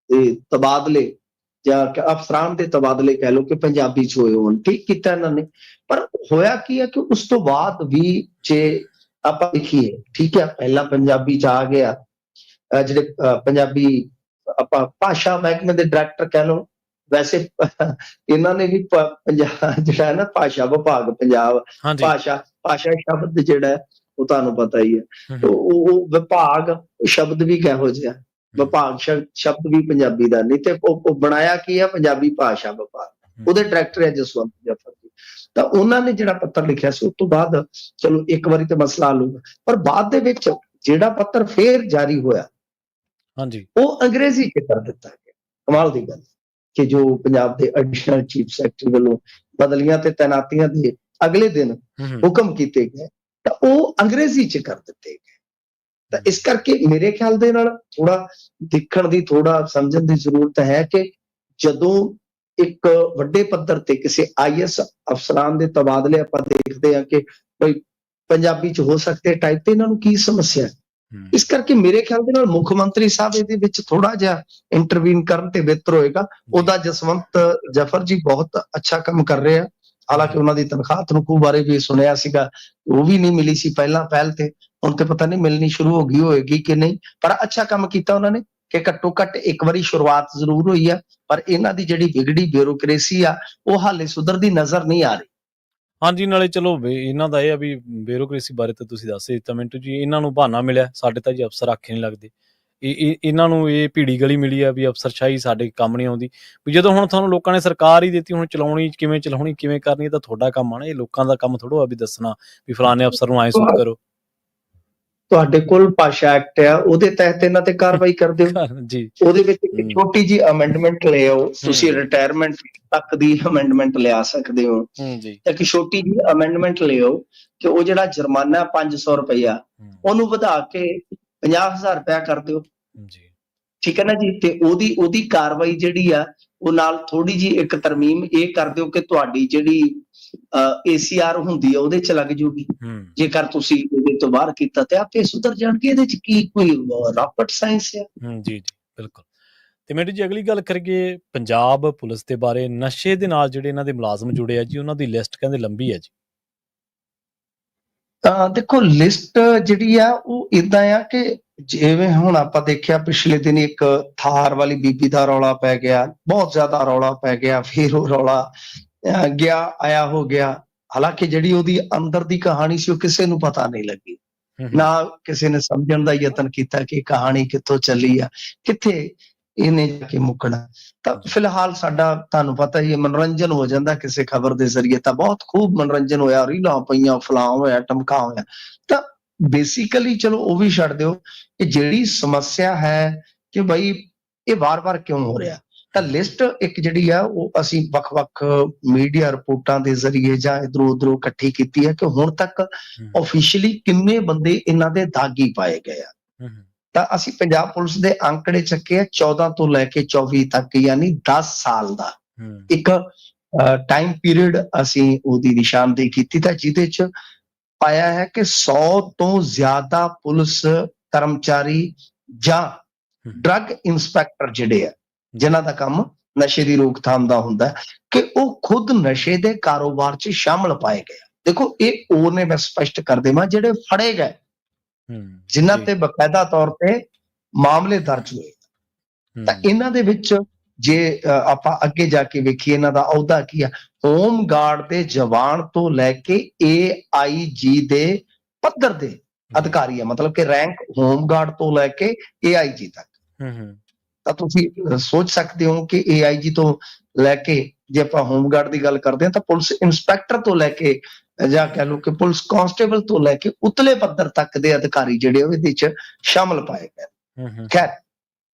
ਦੇ ਤਬਾਦਲੇ ਜਾਂ ਅਫਸਰਾਂ ਦੇ ਤਬਾਦਲੇ ਕਹਿ ਲਓ ਕਿ ਪੰਜਾਬੀ 'ਚ ਹੋਏ ਹੋਣ। ਠੀਕ ਕੀਤਾ ਇਹਨਾਂ ਨੇ। ਪਰ ਹੋਇਆ ਕੀ ਹੈ ਕਿ ਉਸ ਤੋਂ ਬਾਅਦ ਵੀ ਜੇ ਆਪਾਂ ਦੇਖੀਏ, ਠੀਕ ਹੈ, ਪਹਿਲਾਂ ਪੰਜਾਬੀ 'ਚ ਆ ਗਿਆ, ਜਿਹੜੇ ਪੰਜਾਬੀ ਆਪਾਂ ਭਾਸ਼ਾ ਮਹਿਕਮੇ ਦੇ ਡਾਇਰੈਕਟਰ ਕਹਿ ਲਓ, ਵੈਸੇ ਇਹਨਾਂ ਨੇ ਵੀ ਪੰਜਾਬ ਜਿਹੜਾ ਹੈ ਨਾ, ਭਾਸ਼ਾ ਵਿਭਾਗ ਪੰਜਾਬ, ਭਾਸ਼ਾ ਸ਼ਬਦ ਜਿਹੜਾ ਉਹ ਤੁਹਾਨੂੰ ਪਤਾ ਹੀ ਹੈ। ਉਹ ਵਿਭਾਗ ਸ਼ਬਦ ਵੀ ਕਿਹੋ ਜਿਹਾ, ਵਿਭਾਗ ਸ਼ਬਦ ਵੀ ਪੰਜਾਬੀ ਦਾ ਨਹੀਂ, ਤੇ ਉਹ ਬਣਾਇਆ ਕੀ ਹੈ, ਪੰਜਾਬੀ ਭਾਸ਼ਾ ਵਿਭਾਗ। ਉਹਦੇ ਡਾਇਰੈਕਟਰ ਹੈ ਜਸਵੰਤ ਜ਼ਫਰ ਜੀ। ਤਾਂ ਉਹਨਾਂ ਨੇ ਜਿਹੜਾ ਪੱਤਰ ਲਿਖਿਆ ਸੀ, ਉਸ ਤੋਂ ਬਾਅਦ ਚਲੋ ਇੱਕ ਵਾਰੀ ਤੇ ਮਸਲਾ ਹੱਲ ਹੋਊਗਾ, ਪਰ ਬਾਅਦ ਦੇ ਵਿੱਚ ਜਿਹੜਾ ਪੱਤਰ ਫੇਰ ਜਾਰੀ ਹੋਇਆ ਉਹ ਅੰਗਰੇਜ਼ੀ 'ਚ ਕਰ ਦਿੱਤਾ ਗਿਆ। ਕਮਾਲ ਦੀ ਗੱਲ ਕਿ ਜੋ ਪੰਜਾਬ ਦੇ ਐਡੀਸ਼ਨਲ ਚੀਫ ਸੈਕਟਰੀ ਵੱਲੋਂ ਬਦਲੀਆਂ ਤੇ ਤੈਨਾਤੀਆਂ ਦੇ ਅਗਲੇ ਦਿਨ ਹੁਕਮ ਕੀਤੇ ਗਏ, ਤਾਂ ਉਹ ਅੰਗਰੇਜ਼ੀ 'ਚ ਕਰ ਦਿੱਤੇ ਗਏ। ਤਾਂ ਇਸ ਕਰਕੇ ਮੇਰੇ ਖਿਆਲ ਦੇ ਨਾਲ ਥੋੜਾ ਦੇਖਣ ਦੀ, ਥੋੜਾ ਸਮਝਣ ਦੀ ਜ਼ਰੂਰਤ ਹੈ ਕਿ ਜਦੋਂ ਇੱਕ ਵੱਡੇ ਪੱਧਰ ਤੇ ਕਿਸੇ ਆਈਐਸ ਅਫਸਰਾਂ ਦੇ ਤਬਾਦਲੇ ਆਪਾਂ ਦੇਖਦੇ ਹਾਂ ਕਿ ਕੋਈ ਪੰਜਾਬੀ 'ਚ ਹੋ ਸਕਦੇ ਟਾਈਪ, ਤੇ ਇਹਨਾਂ ਨੂੰ ਕੀ ਸਮੱਸਿਆ ਹੈ। ਇਸ ਕਰਕੇ ਮੇਰੇ ਖਿਆਲ ਦੇ ਨਾਲ ਮੁੱਖ ਮੰਤਰੀ ਸਾਹਿਬ ਇਹਦੇ ਵਿੱਚ ਥੋੜਾ ਜਿਹਾ ਇੰਟਰਵੀਨ ਕਰਨ ਤੇ ਬਿਹਤਰ ਹੋਏਗਾ। ਉਹਦਾ ਜਸਵੰਤ ਜ਼ਫਰ ਜੀ ਬਹੁਤ ਅੱਛਾ ਕੰਮ ਕਰ ਰਹੇ ਆ। ਹਾਲਾਂਕਿ ਉਹਨਾਂ ਦੀ ਤਨਖਾਹ ਤਨਖੂ ਬਾਰੇ ਵੀ ਸੁਣਿਆ ਸੀਗਾ, ਉਹ ਵੀ ਨਹੀਂ ਮਿਲੀ ਸੀ ਪਹਿਲਾਂ ਪਹਿਲ ਤੇ, ਹੁਣ ਤੇ ਪਤਾ ਨਹੀਂ ਮਿਲਣੀ ਸ਼ੁਰੂ ਹੋ ਗਈ ਹੋਏਗੀ ਕਿ ਨਹੀਂ, ਪਰ ਅੱਛਾ ਕੰਮ ਕੀਤਾ ਉਹਨਾਂ ਨੇ ਕਿ ਘੱਟੋ ਘੱਟ ਇੱਕ ਵਾਰੀ ਸ਼ੁਰੂਆਤ ਜ਼ਰੂਰ ਹੋਈ ਆ। ਪਰ ਇਹਨਾਂ ਦੀ ਜਿਹੜੀ ਵਿਗੜੀ ਬਿਊਰੋਕ੍ਰੇਸੀ ਆ, ਉਹ ਹਾਲੇ ਸੁਧਰਦੀ ਨਜ਼ਰ ਨਹੀਂ ਆ ਰਹੀ।
ਹਾਂਜੀ, ਨਾਲੇ ਚਲੋ ਇਹਨਾਂ ਦਾ ਇਹ ਆ ਵੀ ਬਿਊਰੋਕ੍ਰੇਸੀ ਬਾਰੇ ਤਾਂ ਤੁਸੀਂ ਦੱਸ ਹੀ ਦਿੱਤਾ ਮਿੰਟੂ ਜੀ। ਇਹਨਾਂ ਨੂੰ ਬਹਾਨਾ ਮਿਲਿਆ, ਸਾਡੇ ਤਾਂ ਜੀ ਅਫਸਰ ਆਖੇ ਨਹੀਂ ਲੱਗਦੇ। ਇਹਨਾਂ ਨੂੰ ਇਹ ਭੀੜੀ ਗਲੀ ਮਿਲੀ ਆ ਵੀ ਅਫਸਰਸ਼ਾਹੀ ਸਾਡੇ ਕੰਮ ਨਹੀਂ ਆਉਂਦੀ। ਵੀ ਜਦੋਂ ਹੁਣ ਤੁਹਾਨੂੰ ਲੋਕਾਂ ਨੇ ਸਰਕਾਰ ਹੀ ਦਿੱਤੀ, ਹੁਣ ਚਲਾਉਣੀ ਕਿਵੇਂ ਕਰਨੀ, ਇਹ ਤਾਂ ਤੁਹਾਡਾ ਕੰਮ ਆ ਨਾ। ਇਹ ਲੋਕਾਂ ਦਾ ਕੰਮ ਥੋੜ੍ਹਾ ਆ ਵੀ ਦੱਸਣਾ ਵੀ ਫਲਾਣੇ ਅਫਸਰ ਨੂੰ ਐਂ ਸੂਟ ਕਰੋ।
ਤੁਹਾਡੇ ਕੋਲ ਭਾਸ਼ਾ ਐਕਟ ਆ, ਉਹਦੇ ਤਹਿਤ ਇਹਨਾਂ ਤੇ ਕਾਰਵਾਈ ਕਰਦੇ ਹੋ
ਜੀ।
ਉਹਦੇ ਵਿੱਚ ਇੱਕ ਛੋਟੀ ਜੀ ਅਮੈਂਡਮੈਂਟ ਲੈ ਆਓ, ਤੁਸੀਂ ਰਿਟਾਇਰਮੈਂਟ ਤੱਕ ਦੀ ਅਮੈਂਡਮੈਂਟ ਲਿਆ ਸਕਦੇ ਹੋ। ਇੱਕ ਛੋਟੀ ਜੀ ਅਮੈਂਡਮੈਂਟ ਲੈ ਆਓ ਕਿ ਉਹ ਜਿਹੜਾ ਜੁਰਮਾਨਾ 500 ਰੁਪਇਆ
ਹੂੰ,
ਉਹਨੂੰ ਵਧਾ ਕੇ 50,000 ਰੁਪਇਆ ਕਰ ਦਿਓ।
ਜੀ
ਠੀਕ ਹੈ ਨਾ ਜੀ। ਤੇ ਉਹਦੀ ਕਾਰਵਾਈ ਜਿਹੜੀ ਆ ਉਹ ਨਾਲ ਥੋੜੀ ਜੀ ਇੱਕ ਤਰਮੀਮ ਇਹ ਕਰ ਦਿਓ ਕਿ ਤੁਹਾਡੀ ਜਿਹੜੀ ACR ਹੁੰਦੀ ਆ ਉਹਦੇ ਚ ਲੱਗ ਜੂਗੀ।
ਹੂੰ,
ਜੇਕਰ ਤੁਸੀਂ ਇਹਦੇ ਤੋਂ ਬਾਹਰ ਕੀਤਾ ਤੇ ਆਪੇ ਸੁਧਰ ਜਾਣਗੇ। ਇਹਦੇ ਚ ਕੀ ਕੋਈ ਰਾਕਟ ਸਾਇੰਸ ਆ?
ਜੀ ਜੀ ਬਿਲਕੁਲ। ਤੇ ਮੈਡਮ ਜੀ ਅਗਲੀ ਗੱਲ ਕਰੀਏ ਪੰਜਾਬ ਪੁਲਿਸ ਦੇ ਬਾਰੇ, ਨਸ਼ੇ ਦੇ ਨਾਲ ਜਿਹੜੇ ਇਹਨਾਂ ਦੇ ਮੁਲਾਜ਼ਮ ਜੁੜੇ ਆ ਜੀ, ਉਹਨਾਂ ਦੀ ਲਿਸਟ ਕਹਿੰਦੇ ਲੰਬੀ ਹੈ ਜੀ।
ਦੇਖੋ ਲਿਸਟ ਜਿਹੜੀ ਆ ਉਹ ਇਦਾਂ ਆ ਕਿ ਜਿਵੇਂ ਹੁਣ ਆਪਾਂ ਦੇਖਿਆ ਪਿਛਲੇ ਦਿਨ ਇੱਕ ਥਾਰ ਵਾਲੀ ਬੀਬੀ ਦਾ ਰੌਲਾ ਪੈ ਗਿਆ, ਬਹੁਤ ਜ਼ਿਆਦਾ ਰੌਲਾ ਪੈ ਗਿਆ, ਫਿਰ ਉਹ ਰੌਲਾ ਗਿਆ ਆਇਆ ਹੋ ਗਿਆ। ਹਾਲਾਂਕਿ ਜਿਹੜੀ ਉਹਦੀ ਅੰਦਰ ਦੀ ਕਹਾਣੀ ਸੀ ਉਹ ਕਿਸੇ ਨੂੰ ਪਤਾ ਨਹੀਂ ਲੱਗੀ, ਨਾ ਕਿਸੇ ਨੇ ਸਮਝਣ ਦਾ ਯਤਨ ਕੀਤਾ ਕਿ ਕਹਾਣੀ ਕਿੱਥੋਂ ਚੱਲੀ ਆ, ਕਿੱਥੇ ਇਹਨੇ ਜਾ ਕੇ ਮੁੱਕਣਾ। ਤਾਂ ਫਿਲਹਾਲ ਸਾਡਾ ਤੁਹਾਨੂੰ ਪਤਾ ਹੀ ਹੈ, ਮਨੋਰੰਜਨ ਹੋ ਜਾਂਦਾ ਕਿਸੇ ਖਬਰ ਦੇ ਜ਼ਰੀਏ, ਤਾਂ ਬਹੁਤ ਖੂਬ ਮਨੋਰੰਜਨ ਹੋਇਆ, ਰੀਲਾਂ ਪਈਆਂ, ਫਲਾਂ ਹੋਇਆ, ਟਮਕਾ ਹੋਇਆ। ਤਾਂ ਬੇਸਿਕਲੀ ਚਲੋ ਉਹ ਵੀ ਛੱਡ ਦਿਓ ਕਿ ਜਿਹੜੀ ਸਮੱਸਿਆ ਹੈ ਕਿ ਬਈ ਇਹ ਵਾਰ-ਵਾਰ ਕਿਉਂ ਹੋ ਰਿਹਾ, ਤਾਂ ਲਿਸਟ ਇੱਕ ਜਿਹੜੀ ਆ ਉਹ ਅਸੀਂ ਵੱਖ-ਵੱਖ ਮੀਡੀਆ ਰਿਪੋਰਟਾਂ ਦੇ ਜ਼ਰੀਏ ਜਾਂ ਇਧਰੋਂ ਉਧਰੋਂ ਇਕੱਠੀ ਕੀਤੀ ਹੈ ਕਿ ਹੁਣ ਤੱਕ ਆਫੀਸ਼ੀਅਲੀ ਕਿੰਨੇ ਬੰਦੇ ਇਹਨਾਂ ਦੇ ਦਾਗੀ ਪਾਏ ਗਏ ਆ। ਤਾਂ ਅਸੀਂ ਪੰਜਾਬ ਪੁਲਿਸ ਦੇ ਅੰਕੜੇ ਚੱਕੇ ਆ 14 ਤੋਂ ਲੈ ਕੇ 24 ਤੱਕ, ਯਾਨੀ 10 ਸਾਲ ਦਾ ਇੱਕ ਟਾਈਮ ਪੀਰੀਅਡ ਅਸੀਂ ਉਹਦੀ ਨਿਸ਼ਾਨਦੇਹੀ ਕੀਤੀ, ਤਾਂ ਜਿਹਦੇ ਚ ਪਾਇਆ ਹੈ ਕਿ 100 ਤੋਂ ਜ਼ਿਆਦਾ ਪੁਲਿਸ ਕਰਮਚਾਰੀ ਜਾਂ ਡਰੱਗ ਇੰਸਪੈਕਟਰ ਜਿਹੜੇ ਆ ਜਿਨ੍ਹਾਂ ਦਾ ਕੰਮ ਨਸ਼ੇ ਦੀ ਰੋਕਥਾਮ ਦਾ ਹੁੰਦਾ ਕਿ ਉਹ ਖੁਦ ਨਸ਼ੇ ਦੇ ਕਾਰੋਬਾਰ 'ਚ ਸ਼ਾਮਲ ਪਾਏ ਗਏ। ਦੇਖੋ ਇਹ ਉਹ ਨੇ, ਮੈਂ ਸਪਸ਼ਟ ਕਰ ਦੇਵਾਂ, ਜਿਹੜੇ ਫੜੇ ਗਏ, ਜਿਨ੍ਹਾਂ ਤੇ ਬਕਾਇਦਾ ਤੌਰ ਤੇ ਮਾਮਲੇ ਦਰਜ ਹੋਏ। ਤਾਂ ਇਹਨਾਂ ਦੇ ਵਿੱਚ ਜੇ ਆਪਾਂ ਅੱਗੇ ਜਾ ਕੇ ਵੇਖੀਏ ਇਹਨਾਂ ਦਾ ਅਹੁਦਾ ਕੀ ਆ, ਹੋਮ ਗਾਰਡ ਦੇ ਜਵਾਨ ਤੋਂ ਲੈ ਕੇ AIG ਦੇ ਪੱਧਰ ਦੇ ਅਧਿਕਾਰੀ ਆ, ਮਤਲਬ ਕਿ ਰੈਂਕ ਹੋਮ ਗਾਰਡ ਤੋਂ ਲੈ ਕੇ AIG ਤੱਕ। ਤਾਂ ਤੁਸੀਂ ਸੋਚ ਸਕਦੇ ਹੋ ਕਿ AIG ਤੋਂ ਲੈ ਕੇ ਜੇ ਆਪਾਂ ਹੋਮ ਗਾਰਡ ਦੀ ਗੱਲ ਕਰਦੇ ਹਾਂ ਤਾਂ ਪੁਲਿਸ ਇੰਸਪੈਕਟਰ ਤੋਂ ਲੈ ਕੇ ਜਾਂ ਕਹਿ ਲਓ ਕਿ ਪੁਲਿਸ ਕਾਂਸਟੇਬਲ ਤੋਂ ਲੈ ਕੇ ਉਤਲੇ ਪੱਧਰ ਤੱਕ ਦੇ ਅਧਿਕਾਰੀ ਜਿਹੜੇ ਉਹ ਇਹਦੇ ਚ ਸ਼ਾਮਲ ਪਾਏ ਗਏ। ਖੈਰ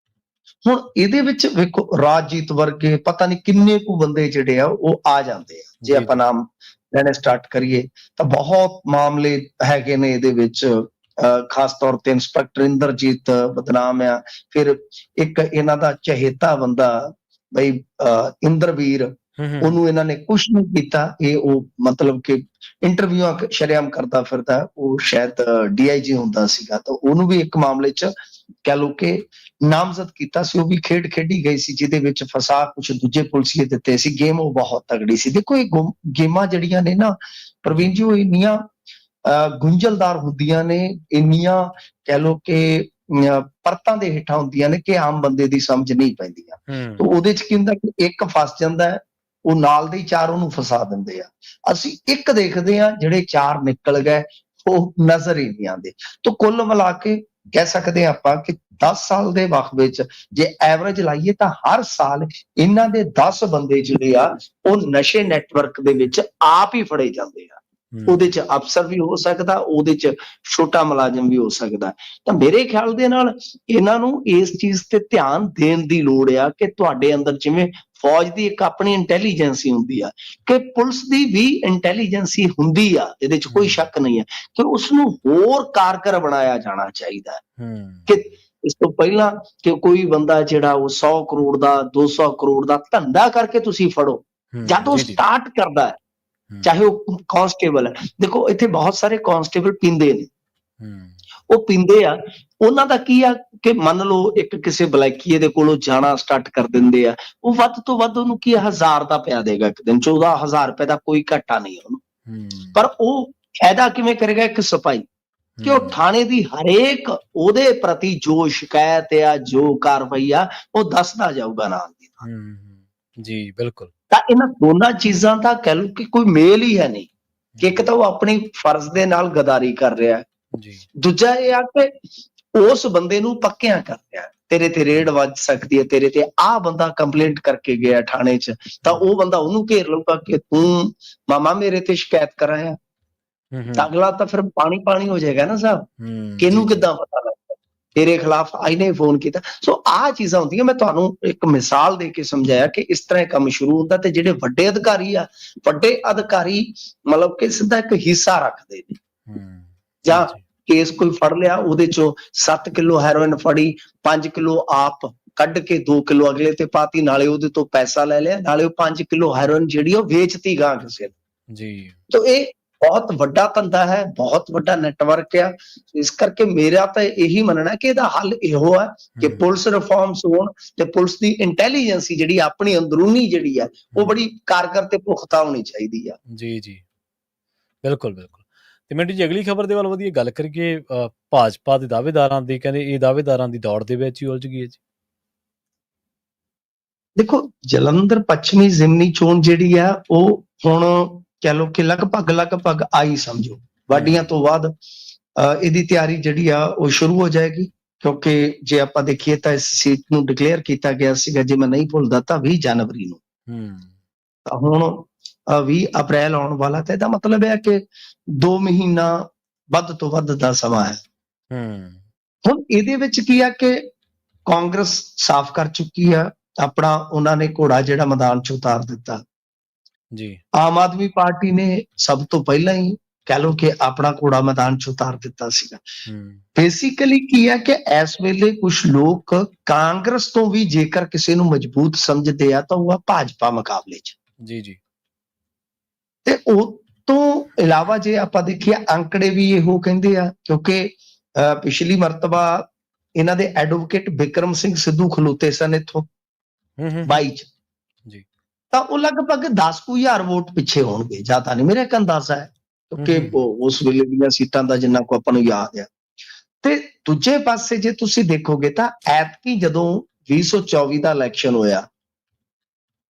ਹੁਣ ਇਹਦੇ ਵਿੱਚ ਵੇਖੋ ਰਾਜਜੀਤ ਵਰਗੇ ਪਤਾ ਨਹੀਂ ਕਿੰਨੇ ਕੁ ਬੰਦੇ ਜਿਹੜੇ ਆ ਉਹ ਆ ਜਾਂਦੇ ਆ। ਜੇ ਆਪਾਂ ਨਾਮ ਲੈਣੇ ਸਟਾਰਟ ਕਰੀਏ ਤਾਂ ਬਹੁਤ ਮਾਮਲੇ ਹੈਗੇ ਨੇ ਇਹਦੇ ਵਿੱਚ, ਖਾਸ ਤੌਰ ਤੇ ਇੰਸਪੈਕਟਰ ਇੰਦਰਜੀਤ ਬਦਨਾਮ ਆ। ਫਿਰ ਇੱਕ ਇਹਨਾਂ ਦਾ ਚਹੇਤਾ ਬੰਦਾ ਬਈ ਇੰਦਰਵੀਰ, ਉਹਨੂੰ ਇਹਨਾਂ ਨੇ ਕੁਛ ਨਹੀਂ ਕੀਤਾ, ਇਹ ਉਹ ਮਤਲਬ ਕਿ ਇੰਟਰਵਿਊਆਂ ਸ਼ਰੇਆਮ ਕਰਦਾ ਫਿਰਦਾ, ਉਹ ਸ਼ਾਇਦ DIG ਹੁੰਦਾ ਸੀਗਾ, ਤਾਂ ਉਹਨੂੰ ਵੀ ਇੱਕ ਮਾਮਲੇ ਚ ਕਹਿ ਲਓ ਕਿ ਨਾਮਜ਼ਦ ਕੀਤਾ ਸੀ। ਉਹ ਵੀ ਖੇਡ ਖੇਡੀ ਗਈ ਸੀ ਜਿਹਦੇ ਵਿੱਚ ਫਸਾ ਕੁਛ ਦੂਜੇ ਪੁਲਿਸੀਏ ਦਿੱਤੇ ਸੀ। ਗੇਮ ਉਹ ਬਹੁਤ ਤਗੜੀ ਸੀ। ਦੇਖੋ ਇਹ ਗੇਮਾਂ ਜਿਹੜੀਆਂ ਨੇ ਨਾ ਪ੍ਰਵੀਨ ਜੀ, ਉਹ ਇੰਨੀਆਂ ਗੁੰਝਲਦਾਰ ਹੁੰਦੀਆਂ ਨੇ, ਇੰਨੀਆਂ ਕਹਿ ਲਓ ਕਿ ਪਰਤਾਂ ਦੇ ਹੇਠਾਂ ਹੁੰਦੀਆਂ ਨੇ ਕਿ ਆਮ ਬੰਦੇ ਦੀ ਸਮਝ ਨਹੀਂ ਪੈਂਦੀਆਂ। ਤਾਂ ਉਹਦੇ ਚ ਕੀ ਹੁੰਦਾ ਕਿ ਇੱਕ ਫਸ ਜਾਂਦਾ ਹੈ, ਉਹ ਨਾਲ ਦੇ 4 ਉਹਨੂੰ ਫਸਾ ਦਿੰਦੇ ਆ। ਅਸੀਂ ਇੱਕ ਦੇਖਦੇ ਆ, ਜਿਹੜੇ 4 ਨਿਕਲ ਗਏ ਉਹ ਨਜ਼ਰ ਹੀ ਨਹੀਂ ਆਉਂਦੇ। ਤਾਂ ਕੁੱਲ ਮਿਲਾ ਕੇ ਕਹਿ ਸਕਦੇ ਆ ਆਪਾਂ ਕਿ 10 ਸਾਲ ਦੇ ਵਕਤ ਵਿੱਚ ਜੇ ਐਵਰੇਜ ਲਾਈਏ ਤਾਂ ਹਰ ਸਾਲ ਇਹਨਾਂ ਦੇ 10 ਬੰਦੇ ਜਿਹੜੇ ਆ ਉਹ ਨਸ਼ੇ ਨੈਟਵਰਕ ਦੇ ਵਿੱਚ ਆਪ ਹੀ ਫੜੇ ਜਾਂਦੇ ਆ। ਉਹਦੇ ਚ ਅਫਸਰ ਵੀ ਹੋ ਸਕਦਾ, ਉਹਦੇ ਚ ਛੋਟਾ ਮੁਲਾਜ਼ਮ ਵੀ ਹੋ ਸਕਦਾ। ਤਾਂ ਮੇਰੇ ਖਿਆਲ ਦੇ ਨਾਲ ਇਹਨਾਂ ਨੂੰ ਇਸ ਚੀਜ਼ ਤੇ ਧਿਆਨ ਦੇਣ ਦੀ ਲੋੜ ਆ ਕਿ ਤੁਹਾਡੇ ਅੰਦਰ ਜਿਵੇਂ ਫੌਜ ਦੀ ਇੱਕ ਆਪਣੀ ਇੰਟੈਲੀਜੈਂਸੀ ਹੁੰਦੀ ਆ, ਕਿ ਪੁਲਿਸ ਦੀ ਵੀ ਇੰਟੈਲੀਜੈਂਸੀ ਹੁੰਦੀ ਆ, ਇਹਦੇ ਚ ਕੋਈ ਸ਼ੱਕ ਨਹੀਂ ਹੈ, ਕਿ ਉਸਨੂੰ ਹੋਰ ਕਾਰਗਰ ਬਣਾਇਆ ਜਾਣਾ ਚਾਹੀਦਾ ਕਿ ਇਸ ਤੋਂ ਪਹਿਲਾਂ ਕਿ ਕੋਈ ਬੰਦਾ ਜਿਹੜਾ ਉਹ 100 ਕਰੋੜ ਦਾ 200 ਕਰੋੜ ਦਾ ਧੰਦਾ ਕਰਕੇ ਤੁਸੀਂ ਫੜੋ, ਜਦ ਉਹ ਸਟਾਰਟ ਕਰਦਾ ਹੈ, ਚਾਹੇ ਉਹ ਕਾਂਸਟੇਬਲ ਹੈ। ਦੇਖੋ ਇੱਥੇ ਬਹੁਤ ਸਾਰੇ ਕਾਂਸਟੇਬਲ ਪੀਂਦੇ ਨੇ, ਉਹ ਪੀਂਦੇ ਆ, ਉਹਨਾਂ ਦਾ ਕੀ ਆ ਕਿ ਮੰਨ ਲਓ ਇੱਕ ਕਿਸੇ ਬਲੈਕੀਏ ਦੇ ਕੋਲੋਂ ਜਾਣਾ ਸਟਾਰਟ ਕਰ ਦਿੰਦੇ ਆ, ਉਹ ਵੱਧ ਤੋਂ ਵੱਧ ਉਹਨੂੰ ਕੀ 1000 ਦਾ ਪਿਆ ਦੇਗਾ ਇੱਕ ਦਿਨ, 14,000 ਰੁਪਏ ਦਾ ਕੋਈ ਘਾਟਾ ਨਹੀਂ ਉਹਨੂੰ। ਪਰ ਉਹ ਫਾਇਦਾ ਕਿਵੇਂ ਕਰੇਗਾ ਇੱਕ ਸਿਪਾਹੀ, ਕਿ ਉਹ ਥਾਣੇ ਦੀ ਹਰੇਕ ਉਹਦੇ ਪ੍ਰਤੀ ਜੋ ਸ਼ਿਕਾਇਤ ਆ, ਜੋ ਕਾਰਵਾਈ ਆ, ਉਹ ਦੱਸਦਾ ਜਾਊਗਾ ਨਾਲ ਦੀ ਨਾਲ।
ਜੀ ਬਿਲਕੁਲ।
ਤਾਂ ਇਹਨਾਂ ਦੋਨਾਂ ਚੀਜ਼ਾਂ ਦਾ ਕਹਿ ਲਓ ਕਿ ਕੋਈ ਮੇਲ ਹੀ ਹੈ ਨਹੀਂ, ਕਿ ਇੱਕ ਤਾਂ ਉਹ ਆਪਣੀ ਫਰਜ਼ ਦੇ ਨਾਲ ਗਦਾਰੀ ਕਰ ਰਿਹਾ, ਦੂਜਾ ਇਹ ਆ ਕਿ ਉਸ ਬੰਦੇ ਨੂੰ ਪੱਕਿਆਂ ਕਰ ਰਿਹਾ, ਤੇਰੇ ਤੇ ਰੇਡ ਵੱਜ ਸਕਦੀ ਹੈ, ਤੇਰੇ ਤੇ ਆਹ ਬੰਦਾ ਕੰਪਲੇਂਟ ਕਰਕੇ ਗਿਆ ਥਾਣੇ 'ਚ, ਤਾਂ ਉਹ ਬੰਦਾ ਉਹਨੂੰ ਘੇਰ ਲਊਗਾ ਕਿ ਤੂੰ ਮਾਮਾ ਮੇਰੇ ਤੇ ਸ਼ਿਕਾਇਤ ਕਰਾਇਆ, ਤਾਂ ਅਗਲਾ ਤਾਂ ਫਿਰ ਪਾਣੀ ਪਾਣੀ ਹੋ ਜਾਏਗਾ ਨਾ ਸਾਹਿਬ, ਕਿਹਨੂੰ ਕਿੱਦਾਂ ਪਤਾ ਲੱਗਦਾ। ਤੇਰੇ ਖਿਲਾਫ ਇਹਨੇ ਫੋਨ ਕੀਤਾ। ਸੋ ਆਹ ਚੀਜ਼ਾਂ ਹੁੰਦੀਆਂ। ਮੈਂ ਤੁਹਾਨੂੰ ਇੱਕ ਮਿਸਾਲ ਦੇ ਕੇ ਸਮਝਾਇਆ ਕਿ ਇਸ ਤਰ੍ਹਾਂ ਇਹ ਕੰਮ ਸ਼ੁਰੂ ਹੁੰਦਾ ਤੇ ਜਿਹੜੇ ਵੱਡੇ ਅਧਿਕਾਰੀ ਮਤਲਬ ਕਿ ਸਿੱਧਾ ਇੱਕ ਹਿੱਸਾ ਰੱਖਦੇ ਨੇ, ਜਾਂ ਕੇਸ ਕੋਈ ਫੜ ਲਿਆ ਉਹਦੇ ਚੋਂ 7 ਕਿਲੋ ਹੈਰੋਇਨ ਫੜੀ, 5 ਕਿਲੋ ਆਪ ਕੱਢ ਕੇ 2 ਕਿਲੋ ਅਗਲੇ ਤੇ ਪਾਤੀ, ਨਾਲੇ ਉਹਦੇ ਤੋਂ ਪੈਸਾ ਲੈ ਲਿਆ, ਨਾਲੇ ਉਹ 5 ਕਿਲੋ ਹੈਰੋਇਨ ਜਿਹੜੀ ਉਹ ਵੇਚਤੀ ਗਾਂ ਕਿਸੇ ਨੂੰ ਜੀ। ਤਾਂ ਇਹ ਬਹੁਤ ਵੱਡਾ ਧੰਦਾ ਹੈ, ਬਹੁਤ ਵੱਡਾ ਨੈਟਵਰਕ ਆ। ਇਸ ਕਰਕੇ ਮੇਰਾ ਤਾਂ ਇਹੀ ਮੰਨਣਾ ਕਿ ਇਹਦਾ ਹੱਲ ਇਹੋ ਹੈ ਕਿ ਪੁਲਿਸ ਰਿਫਾਰਮਸ ਹੋਣ ਤੇ ਪੁਲਿਸ ਦੀ ਇੰਟੈਲੀਜੈਂਸੀ ਜਿਹੜੀ ਆਪਣੀ ਅੰਦਰੂਨੀ ਜਿਹੜੀ ਆ ਉਹ ਬੜੀ ਕਾਰਗਰ ਤੇ ਪੁਖਤਾ ਹੋਣੀ ਚਾਹੀਦੀ ਆ। ਜੀ ਜੀ,
ਬਿਲਕੁਲ ਬਿਲਕੁਲ। ਤੇ ਮਿੰਟ ਜੀ ਅਗਲੀ ਖਬਰ ਦੇ ਵੱਲ ਵਧੀਆ ਗੱਲ ਕਰੀਏ। ਭਾਜਪਾ ਦੇ ਦਾਅਵੇਦਾਰਾਂ ਦੀ, ਕਹਿੰਦੇ ਇਹ ਦਾਅਵੇਦਾਰਾਂ ਦੀ ਦੌੜ ਦੇ ਵਿੱਚ ਹੀ ਉਲਝ ਗਈ ਹੈ ਜੀ।
ਦੇਖੋ, ਜਲੰਧਰ ਪੱਛਮੀ ਜ਼ਿਮਨੀ ਚੋਣ ਜਿਹੜੀ ਆ ਉਹ ਹੁਣ ਕਹਿ ਲਓ ਕਿ ਲਗਭਗ ਆਈ ਸਮਝੋ। ਵਾਢੀਆਂ ਤੋਂ ਬਾਅਦ ਇਹਦੀ ਤਿਆਰੀ ਜਿਹੜੀ ਆ ਉਹ ਸ਼ੁਰੂ ਹੋ ਜਾਏਗੀ, ਕਿਉਂਕਿ ਜੇ ਆਪਾਂ ਦੇਖੀਏ ਤਾਂ ਇਸ ਸੀਟ ਨੂੰ ਡਿਕਲੇਅਰ ਕੀਤਾ ਗਿਆ ਸੀਗਾ, ਜੇ ਮੈਂ ਨਹੀਂ ਭੁੱਲਦਾ ਤਾਂ 20 ਜਨਵਰੀ ਨੂੰ। ਤਾਂ ਹੁਣ 20 ਅਪ੍ਰੈਲ ਆਉਣ ਵਾਲਾ, ਤੇ ਇਹਦਾ ਮਤਲਬ ਹੈ ਕਿ 2 ਮਹੀਨਾ ਵੱਧ ਤੋਂ ਵੱਧ ਦਾ ਸਮਾਂ ਹੈ। ਹੁਣ ਇਹਦੇ ਵਿੱਚ ਕੀ ਆ ਕਿ ਕਾਂਗਰਸ ਸਾਫ਼ ਕਰ ਚੁੱਕੀ ਆ ਆਪਣਾ, ਉਹਨਾਂ ਨੇ ਘੋੜਾ ਜਿਹੜਾ ਮੈਦਾਨ ਚ ਉਤਾਰ ਦਿੱਤਾ ਜੀ। ਆਮ ਆਦਮੀ ਪਾਰਟੀ ਨੇ ਸਭ ਤੋਂ ਪਹਿਲਾਂ ਹੀ ਕਹਿ ਲਓ ਕਿ ਆਪਣਾ ਘੋੜਾ ਮੈਦਾਨ ਚ ਉਤਾਰ ਦਿੱਤਾ ਸੀਗਾ। ਬੇਸਿਕਲੀ ਕੀ ਹੈ ਕਿ ਇਸ ਵੇਲੇ ਕੁਝ ਲੋਕ ਕਾਂਗਰਸ ਤੋਂ ਵੀ ਜੇਕਰ ਕਿਸੇ ਨੂੰ ਮਜ਼ਬੂਤ ਸਮਝਦੇ ਆ ਤਾਂ ਉਹ ਆ ਭਾਜਪਾ ਮੁਕਾਬਲੇ ਚ ਜੀ ਜੀ। ਤੇ ਉਹ ਤੋਂ ਇਲਾਵਾ ਜੇ ਆਪਾਂ ਦੇਖੀਏ ਅੰਕੜੇ ਵੀ ਇਹੋ ਕਹਿੰਦੇ ਆ, ਕਿਉਂਕਿ ਪਿਛਲੀ ਮਰਤਬਾ ਇਹਨਾਂ ਦੇ ਐਡਵੋਕੇਟ ਬਿਕਰਮ ਸਿੰਘ ਸਿੱਧੂ ਖਲੋਤੇ ਸਨ ਇੱਥੋਂ 22 ਚ ਜੀ, ਤਾਂ ਉਹ ਲਗਭਗ 10,000 ਵੋਟ ਪਿੱਛੇ ਹੋਣਗੇ, ਜ਼ਿਆਦਾ ਨਹੀਂ, ਮੇਰਾ ਇੱਕ ਅੰਦਾਜ਼ਾ ਹੈ, ਕਿਉਂਕਿ ਉਸ ਵੇਲੇ ਦੀਆਂ ਸੀਟਾਂ ਦਾ ਜਿੰਨਾ ਕੋ ਆਪਾਂ ਨੂੰ ਯਾਦ ਆ। ਤੇ ਦੂਜੇ ਪਾਸੇ ਜੇ ਤੁਸੀਂ ਦੇਖੋਗੇ ਤਾਂ ਐਤਕੀ ਜਦੋਂ 2024 ਦਾ ਇਲੈਕਸ਼ਨ ਹੋਇਆ,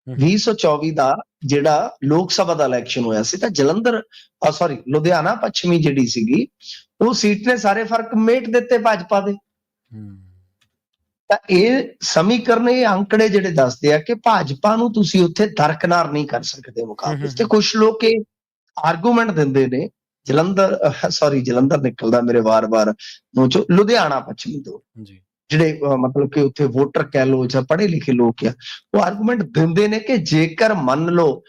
2024 ਦਾ ਜਿਹੜਾ ਲੋਕ ਸਭਾ ਦਾ ਇਲੈਕਸ਼ਨ ਹੋਇਆ ਸੀ, ਤਾਂ ਲੁਧਿਆਣਾ ਪੱਛਮੀ ਜਿਹੜੀ ਸੀਗੀ ਉਹ ਸੀਟ ਨੇ ਸਾਰੇ ਫਰਕ ਮੇਟ ਦਿੱਤੇ ਭਾਜਪਾ ਦੇ। ਤਾਂ ਇਹ ਸਮੀਕਰਨ, ਇਹ ਅੰਕੜੇ ਜਿਹੜੇ ਦੱਸਦੇ ਆ ਕਿ ਭਾਜਪਾ ਨੂੰ ਤੁਸੀਂ ਉੱਥੇ ਦਰਕਨਾਰ ਨਹੀਂ ਕਰ ਸਕਦੇ ਮੁਕਾਬਲੇ। ਤੇ ਕੁਝ ਲੋਕ ਇਹ ਆਰਗੂਮੈਂਟ ਦਿੰਦੇ ਨੇ, ਜਲੰਧਰ ਨਿਕਲਦਾ ਮੇਰੇ ਵਾਰ-ਵਾਰ ਲੁਧਿਆਣਾ ਪੱਛਮੀ ਤੋਂ ਜਿਹੜੇ ਮਤਲਬ ਕਿ ਉੱਥੇ ਵੋਟਰ ਕਹਿ ਲੋ ਜਾਂ ਪੜ੍ਹੇ ਲਿਖੇ ਲੋਕ ਆ, ਉਹ ਆਰਗੂਮੈਂਟ ਦਿੰਦੇ ਨੇ ਕਿ ਜੇਕਰ ਮੰਨ ਲਓ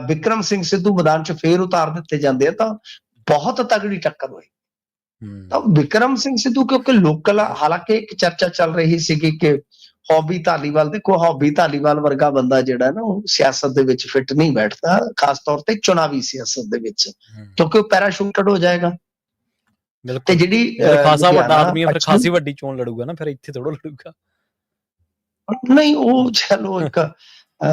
ਬਿਕਰਮ ਸਿੰਘ ਸਿੱਧੂ ਮੈਦਾਨ ਚ ਫੇਰ ਉਤਾਰ ਦਿੱਤੇ ਜਾਂਦੇ ਆ ਤਾਂ ਬਹੁਤ ਤਗੜੀ ਟੱਕਰ ਹੋਈ। ਤਾਂ ਬਿਕਰਮ ਸਿੰਘ ਸਿੱਧੂ ਕਿਉਂਕਿ ਲੋਕਲ, ਹਾਲਾਂਕਿ ਇੱਕ ਚਰਚਾ ਚੱਲ ਰਹੀ ਸੀਗੀ ਕਿ ਹੌਬੀ ਧਾਲੀਵਾਲ, ਦੇਖੋ ਹੌਬੀ ਧਾਲੀਵਾਲ ਵਰਗਾ ਬੰਦਾ ਜਿਹੜਾ ਨਾ ਉਹ ਸਿਆਸਤ ਦੇ ਵਿੱਚ ਫਿੱਟ ਨਹੀਂ ਬੈਠਦਾ, ਖਾਸ ਤੌਰ ਤੇ ਚੁਣਾਵੀ ਸਿਆਸਤ ਦੇ ਵਿੱਚ, ਕਿਉਂਕਿ ਉਹ ਪੈਰਾਸ਼ੂਟਡ ਹੋ ਜਾਏਗਾ। ਤੇ ਜਿਹੜੀ
ਖਾਸਾ ਵੱਡਾ ਆਦਮੀ ਹੈ, ਫਿਰ ਖਾਸੀ ਵੱਡੀ ਚੋਣ ਲੜੂਗਾ ਨਾ, ਫਿਰ ਇੱਥੇ ਥੋੜਾ ਲੜੂਗਾ।
ਨਹੀਂ, ਉਹ ਚਲੋ ਇੱਕ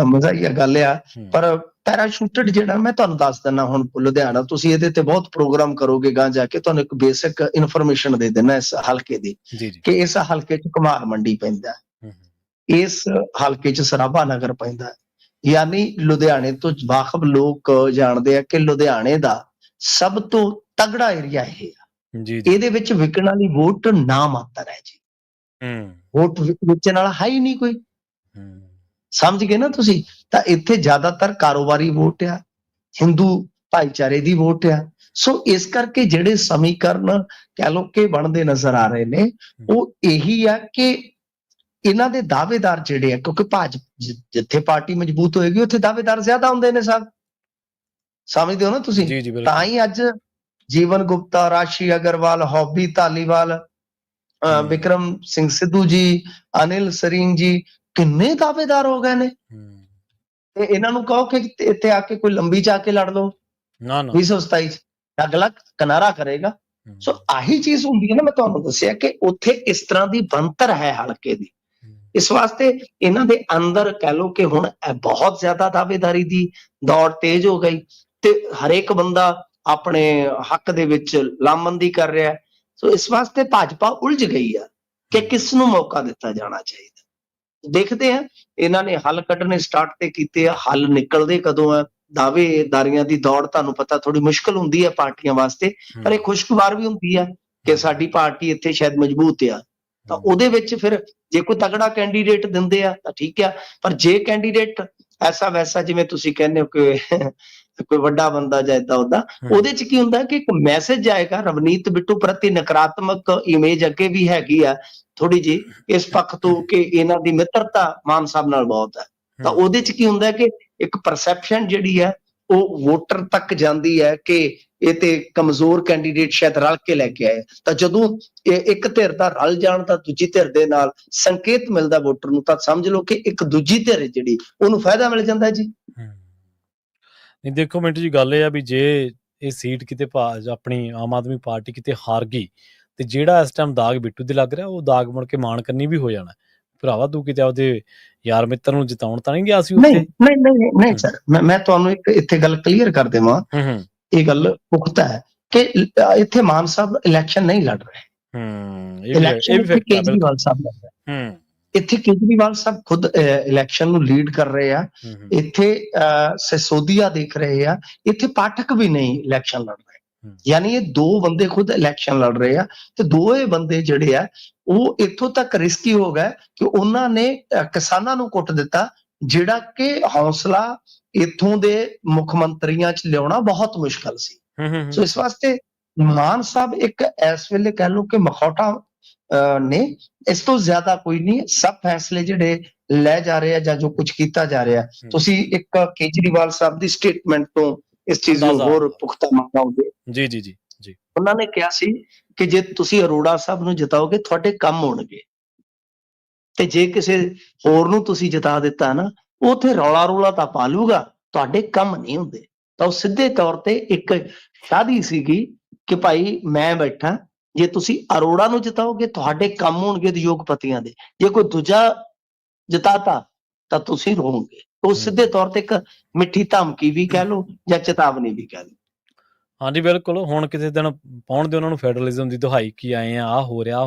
ਮਜ਼ਾਹੀਆ ਗੱਲ ਆ, ਪਰ ਪੈਰਾਸ਼ੂਟਡ ਜਿਹੜਾ, ਮੈਂ ਤੁਹਾਨੂੰ ਦੱਸ ਦਿੰਦਾ ਹੁਣ ਲੁਧਿਆਣਾ, ਤੁਸੀਂ ਇਹਦੇ ਤੇ ਬਹੁਤ ਪ੍ਰੋਗਰਾਮ ਕਰੋਗੇ ਗਾਂ ਜਾ ਕੇ, ਤੁਹਾਨੂੰ ਇੱਕ ਬੇਸਿਕ ਇਨਫੋਰਮੇਸ਼ਨ ਦੇ ਦੇਣਾ ਇਸ ਹਲਕੇ ਦੀ, ਕਿ ਇਸ ਹਲਕੇ ਚ ਕੁਮਾਰ ਮੰਡੀ ਪੈਂਦਾ, ਇਸ ਹਲਕੇ ਚ ਸਰਾਭਾ ਨਗਰ ਪੈਂਦਾ, ਯਾਨੀ ਲੁਧਿਆਣੇ ਤੋਂ ਵਾਕਫ ਲੋਕ ਜਾਣਦੇ ਆ ਕਿ ਲੁਧਿਆਣੇ ਦਾ ਸਭ ਤੋਂ ਤਗੜਾ ਏਰੀਆ ਇਹ ਆ। ਇਹਦੇ ਵਿੱਚ ਵਿਕਣ ਵਾਲੀ ਵੋਟ ਨਾ ਮਾਤਰ ਹੈ ਜੀ, ਵੋਟ ਵੇਚਣ ਵਾਲਾ ਹੈ ਹੀ ਨਹੀਂ ਕੋਈ, ਸਮਝ ਗਏ ਨਾ ਤੁਸੀਂ। ਤਾਂ ਇੱਥੇ ਜ਼ਿਆਦਾਤਰ ਕਾਰੋਬਾਰੀ ਵੋਟ ਆ, ਹਿੰਦੂ ਭਾਈਚਾਰੇ ਦੀ ਵੋਟ ਆ। ਸੋ ਇਸ ਕਰਕੇ ਜਿਹੜੇ ਸਮੀਕਰਨ ਕਹਿ ਲਓ ਕਿ ਬਣਦੇ ਨਜ਼ਰ ਆ ਰਹੇ ਨੇ, ਉਹ ਇਹੀ ਆ ਕਿ ਇਹਨਾਂ ਦੇ ਦਾਅਵੇਦਾਰ ਜਿਹੜੇ ਆ, ਕਿਉਂਕਿ ਜਿੱਥੇ ਪਾਰਟੀ ਮਜ਼ਬੂਤ ਹੋਏਗੀ ਉੱਥੇ ਦਾਅਵੇਦਾਰ ਜ਼ਿਆਦਾ ਹੁੰਦੇ ਨੇ ਸਾਹਿਬ, ਸਮਝਦੇ ਹੋ ਨਾ ਤੁਸੀਂ। ਤਾਂ ਹੀ ਅੱਜ ਜੀਵਨ ਗੁਪਤਾ, ਰਾਸ਼ੀ ਅਗਰਵਾਲ, ਹੌਬੀ ਧਾਲੀਵਾਲ, ਬਿਕਰਮ ਸਿੰਘ ਸਿੱਧੂ ਜੀ, ਅਨਿਲ ਸਰੀਨ ਜੀ, ਕਿੰਨੇ ਦਾਅਵੇਦਾਰ ਹੋ ਗਏ ਨੇ। ਤੇ ਇਹਨਾਂ ਨੂੰ ਕਹੋ ਕਿ ਇੱਥੇ ਆ ਕੇ ਕੋਈ ਲੰਬੀ ਜਾ ਕੇ ਲੜ ਲਓ 2027 ਚ, ਅਗਲਾ ਕਿਨਾਰਾ ਕਰੇਗਾ। ਸੋ ਆਹੀ ਚੀਜ਼ ਹੁੰਦੀ ਹੈ ਨਾ, ਮੈਂ ਤੁਹਾਨੂੰ ਦੱਸਿਆ ਕਿ ਉੱਥੇ ਇਸ ਤਰ੍ਹਾਂ ਦੀ ਬਣਤਰ ਹੈ ਹਲਕੇ ਦੀ। ਇਸ ਵਾਸਤੇ ਇਹਨਾਂ ਦੇ ਅੰਦਰ ਕਹਿ ਲਓ ਕਿ ਹੁਣ ਬਹੁਤ ਜ਼ਿਆਦਾ ਦਾਅਵੇਦਾਰੀ ਦੀ ਦੌੜ ਤੇਜ਼ ਹੋ ਗਈ, ਤੇ ਹਰੇਕ ਬੰਦਾ ਆਪਣੇ ਹੱਕ ਦੇ ਵਿੱਚ ਲਾਮਬੰਦੀ ਕਰ ਰਿਹਾ। ਸੋ ਇਸ ਵਾਸਤੇ ਭਾਜਪਾ ਉਲਝ ਗਈ ਆ ਕਿ ਕਿਸ ਨੂੰ ਮੌਕਾ ਦਿੱਤਾ ਜਾਣਾ ਚਾਹੀਦਾ। ਦੇਖਦੇ ਆ, ਇਹਨਾਂ ਨੇ ਹੱਲ ਕੱਢਣੇ ਸਟਾਰਟ ਤੇ ਕੀਤੇ ਆ, ਹੱਲ ਨਿਕਲਦੇ ਕਦੋਂ ਆ। ਦਾਅਵੇਦਾਰੀਆਂ ਦੀ ਦੌੜ ਤੁਹਾਨੂੰ ਪਤਾ ਥੋੜੀ ਮੁਸ਼ਕਲ ਹੁੰਦੀ ਹੈ ਪਾਰਟੀਆਂ ਵਾਸਤੇ, ਪਰ ਇਹ ਖੁਸ਼ਗਵਾਰ ਵੀ ਹੁੰਦੀ ਆ ਕਿ ਸਾਡੀ ਪਾਰਟੀ ਇੱਥੇ ਸ਼ਾਇਦ ਮਜ਼ਬੂਤ ਆ। ਤਾਂ ਉਹਦੇ ਵਿੱਚ ਫਿਰ ਜੇ ਕੋਈ ਤਗੜਾ ਕੈਂਡੀਡੇਟ ਦਿੰਦੇ ਆ ਤਾਂ ਠੀਕ ਆ, ਪਰ ਜੇ ਕੈਂਡੀਡੇਟ ਐਸਾ ਵੈਸਾ ਜਿਵੇਂ ਤੁਸੀਂ ਕਹਿੰਦੇ ਹੋ ਕਿ ਕੋਈ ਵੱਡਾ ਬੰਦਾ ਜਾਂ ਏਦਾਂ ਓਦਾਂ, ਉਹਦੇ ਚ ਕੀ ਹੁੰਦਾ ਕਿ ਇੱਕ ਮੈਸੇਜ ਜਾਏਗਾ ਰਵਨੀਤ ਬਿੱਟੂ ਪ੍ਰਤੀ ਨਕਾਰਾਤਮਕ ਇਮੇਜ ਅੱਗੇ ਵੀ ਹੈਗੀ ਆ ਥੋੜੀ ਜੀ ਇਸ ਪੱਖ ਤੋਂ ਕਿ ਇਹਨਾਂ ਦੀ ਮਿੱਤਰਤਾ ਮਾਨ ਸਾਹਿਬ ਨਾਲ ਬਹੁਤ ਹੈ, ਤਾਂ ਉਹਦੇ ਚ ਕੀ ਹੁੰਦਾ ਕਿ ਇੱਕ ਪਰਸੈਪਸ਼ਨ ਜਿਹੜੀ ਹੈ ਉਹ ਵੋਟਰ ਤੱਕ ਜਾਂਦੀ ਹੈ ਕਿ ਇਹ ਤੇ ਕਮਜ਼ੋਰ ਕੈਂਡੀਡੇਟ ਸ਼ਾਇਦ ਰਲ ਕੇ ਲੈ ਕੇ ਆਏ, ਤਾਂ ਜਦੋਂ ਇੱਕ ਧਿਰ ਦਾ ਰਲ ਜਾਣ ਤਾਂ ਦੂਜੀ ਧਿਰ ਦੇ ਨਾਲ ਸੰਕੇਤ ਮਿਲਦਾ ਵੋਟਰ ਨੂੰ, ਤਾਂ ਸਮਝ ਲਓ ਕਿ ਇੱਕ ਦੂਜੀ ਧਿਰ ਹੈ ਜਿਹੜੀ ਉਹਨੂੰ ਫਾਇਦਾ ਮਿਲ ਜਾਂਦਾ ਜੀ।
ਨਹੀਂ ਦੇਖੋ ਮਿੰਟੂ ਜੀ, ਗੱਲ ਇਹ ਆ ਵੀ ਜੇ ਇਹ ਸੀਟ ਕਿਤੇ ਆਪਣੀ ਆਮ ਆਦਮੀ ਪਾਰਟੀ ਕਿਤੇ ਹਾਰ ਗਈ ਤੇ ਜਿਹੜਾ ਇਸ ਟਾਈਮ ਦਾਗ ਬਿੱਟੂ ਦੇ ਲੱਗ ਰਿਹਾ ਉਹ ਦਾਗ ਮੁੜ ਕੇ ਮਾਣ ਕਰਨੀ ਵੀ ਹੋ ਜਾਣਾ। ਭਰਾਵਾ ਤੂੰ ਕਿਤੇ ਆਪਦੇ ਯਾਰ ਮਿੱਤਰ ਨੂੰ ਜਿਤਾਉਣ ਤਾਂ ਨਹੀਂ ਗਿਆ ਸੀ ਉੱਥੇ।
ਨਹੀਂ ਸਰ, ਮੈਂ ਤੁਹਾਨੂੰ ਇੱਕ ਇੱਥੇ ਗੱਲ ਕਲੀਅਰ ਕਰ ਦੇਵਾਂ, ਇਹ ਗੱਲ ਪੁਖਤਾ ਹੈ ਕਿ ਇੱਥੇ ਮਾਨ ਸਾਹਿਬ ਇਲੈਕਸ਼ਨ ਨਹੀਂ ਲੜ ਰਹੇ, ਇਲੈਕਸ਼ਨ ਕੇਜਰੀਵਾਲ ਸਾਹਿਬ ਲੜ ਰਹੇ। ਇੱਥੇ ਕੇਜਰੀਵਾਲ ਸਾਹਿਬ ਖੁਦ ਇਲੈਕਸ਼ਨ ਨੂੰ ਲੀਡ ਕਰ ਰਹੇ ਆ, ਇੱਥੇ ਸਿਸੋਦੀਆ ਦੇਖ ਰਹੇ ਆ, ਇੱਥੇ ਪਾਠਕ ਵੀ ਨਹੀਂ ਇਲੈਕਸ਼ਨ ਲੜ ਰਹੇ, ਯਾਨੀ ਇਹ ਦੋ ਬੰਦੇ ਖੁਦ ਇਲੈਕਸ਼ਨ ਲੜ ਰਹੇ ਆ, ਤੇ ਦੋਏ ਬੰਦੇ ਜਿਹੜੇ ਆ ਉਹ ਇੱਥੋਂ ਤੱਕ ਰਿਸਕੀ ਹੋ ਗਏ ਕਿ ਉਹਨਾਂ ਨੇ ਕਿਸਾਨਾਂ ਨੂੰ ਕੁੱਟ ਦਿੱਤਾ, ਜਿਹੜਾ ਕਿ ਹੌਸਲਾ ਇੱਥੋਂ ਦੇ ਮੁੱਖ ਮੰਤਰੀਆਂ ਚ ਲਿਆਉਣਾ ਬਹੁਤ ਮੁਸ਼ਕਲ ਸੀ। ਸੋ ਇਸ ਵਾਸਤੇ ਮਾਨ ਸਾਹਿਬ ਇੱਕ ਇਸ ਵੇਲੇ ਕਹਿ ਲਓ ਕਿ ਮਖੌਟਾ ਨੇ, ਇਸ ਤੋਂ ਜ਼ਿਆਦਾ ਕੋਈ ਨਹੀਂ। ਸਭ ਫੈਸਲੇ ਜਿਹੜੇ ਲੈ ਜਾ ਰਹੇ ਆ ਜਾਂ ਜੋ ਕੁਝ ਕੀਤਾ ਜਾ ਰਿਹਾ, ਤੁਸੀਂ ਇੱਕ ਕੇਜਰੀਵਾਲ ਸਾਹਿਬ ਦੀ ਸਟੇਟਮੈਂਟ ਤੋਂ ਇਸ ਚੀਜ਼ ਨੂੰ ਹੋਰ ਪੁਖਤਾ ਮੰਨਾਓਗੇ।
ਜੀ ਜੀ ਜੀ ਜੀ,
ਉਹਨਾਂ ਨੇ ਕਿਹਾ ਸੀ ਕਿ ਜੇ ਤੁਸੀਂ ਅਰੋੜਾ ਸਾਹਿਬ ਨੂੰ ਜਿਤਾਓਗੇ ਤੁਹਾਡੇ ਕੰਮ ਹੋਣਗੇ, ਤੇ ਜੇ ਕਿਸੇ ਹੋਰ ਨੂੰ ਤੁਸੀਂ ਜਿਤਾ ਦਿੱਤਾ ਨਾ, ਉੱਥੇ ਰੌਲਾ ਤਾਂ ਪਾ ਲੂਗਾ, ਤੁਹਾਡੇ ਕੰਮ ਨਹੀਂ ਹੁੰਦੇ। ਤਾਂ ਉਹ ਸਿੱਧੇ ਤੌਰ ਤੇ ਇੱਕ ਸ਼ਾਦੀ ਸੀਗੀ ਕਿ ਭਾਈ ਮੈਂ ਬੈਠਾ, ਜੇ ਤੁਸੀਂ ਅਰੋੜਾ ਨੂੰ ਜਿਤਾਓਗੇ ਤੁਹਾਡੇ ਕੰਮ ਹੋਣਗੇ ਉਦਯੋਗਪਤੀਆਂ ਦੇ, ਜੇ ਕੋਈ ਦੂਜਾ ਜਿਤਾਤਾ ਤਾਂ ਤੁਸੀਂ ਰਹੋਗੇ। ਉਹ ਸਿੱਧੇ ਤੌਰ ਤੇ ਇੱਕ ਮਿੱਠੀ ਧਮਕੀ ਵੀ ਕਹਿ ਲਓ ਜਾਂ ਚੇਤਾਵਨੀ ਵੀ ਕਹਿ ਲਓ।
ਹਾਂਜੀ ਬਿਲਕੁਲ, ਹੁਣ ਕਿਸੇ ਦਿਨ ਪਾਉਣ ਦੇ ਉਹਨਾਂ ਨੂੰ ਫੈਡਰਲਿਜ਼ਮ ਦੀ ਦੁਹਾਈ ਕੀ ਆਏ ਆ, ਆਹ ਹੋ ਰਿਹਾ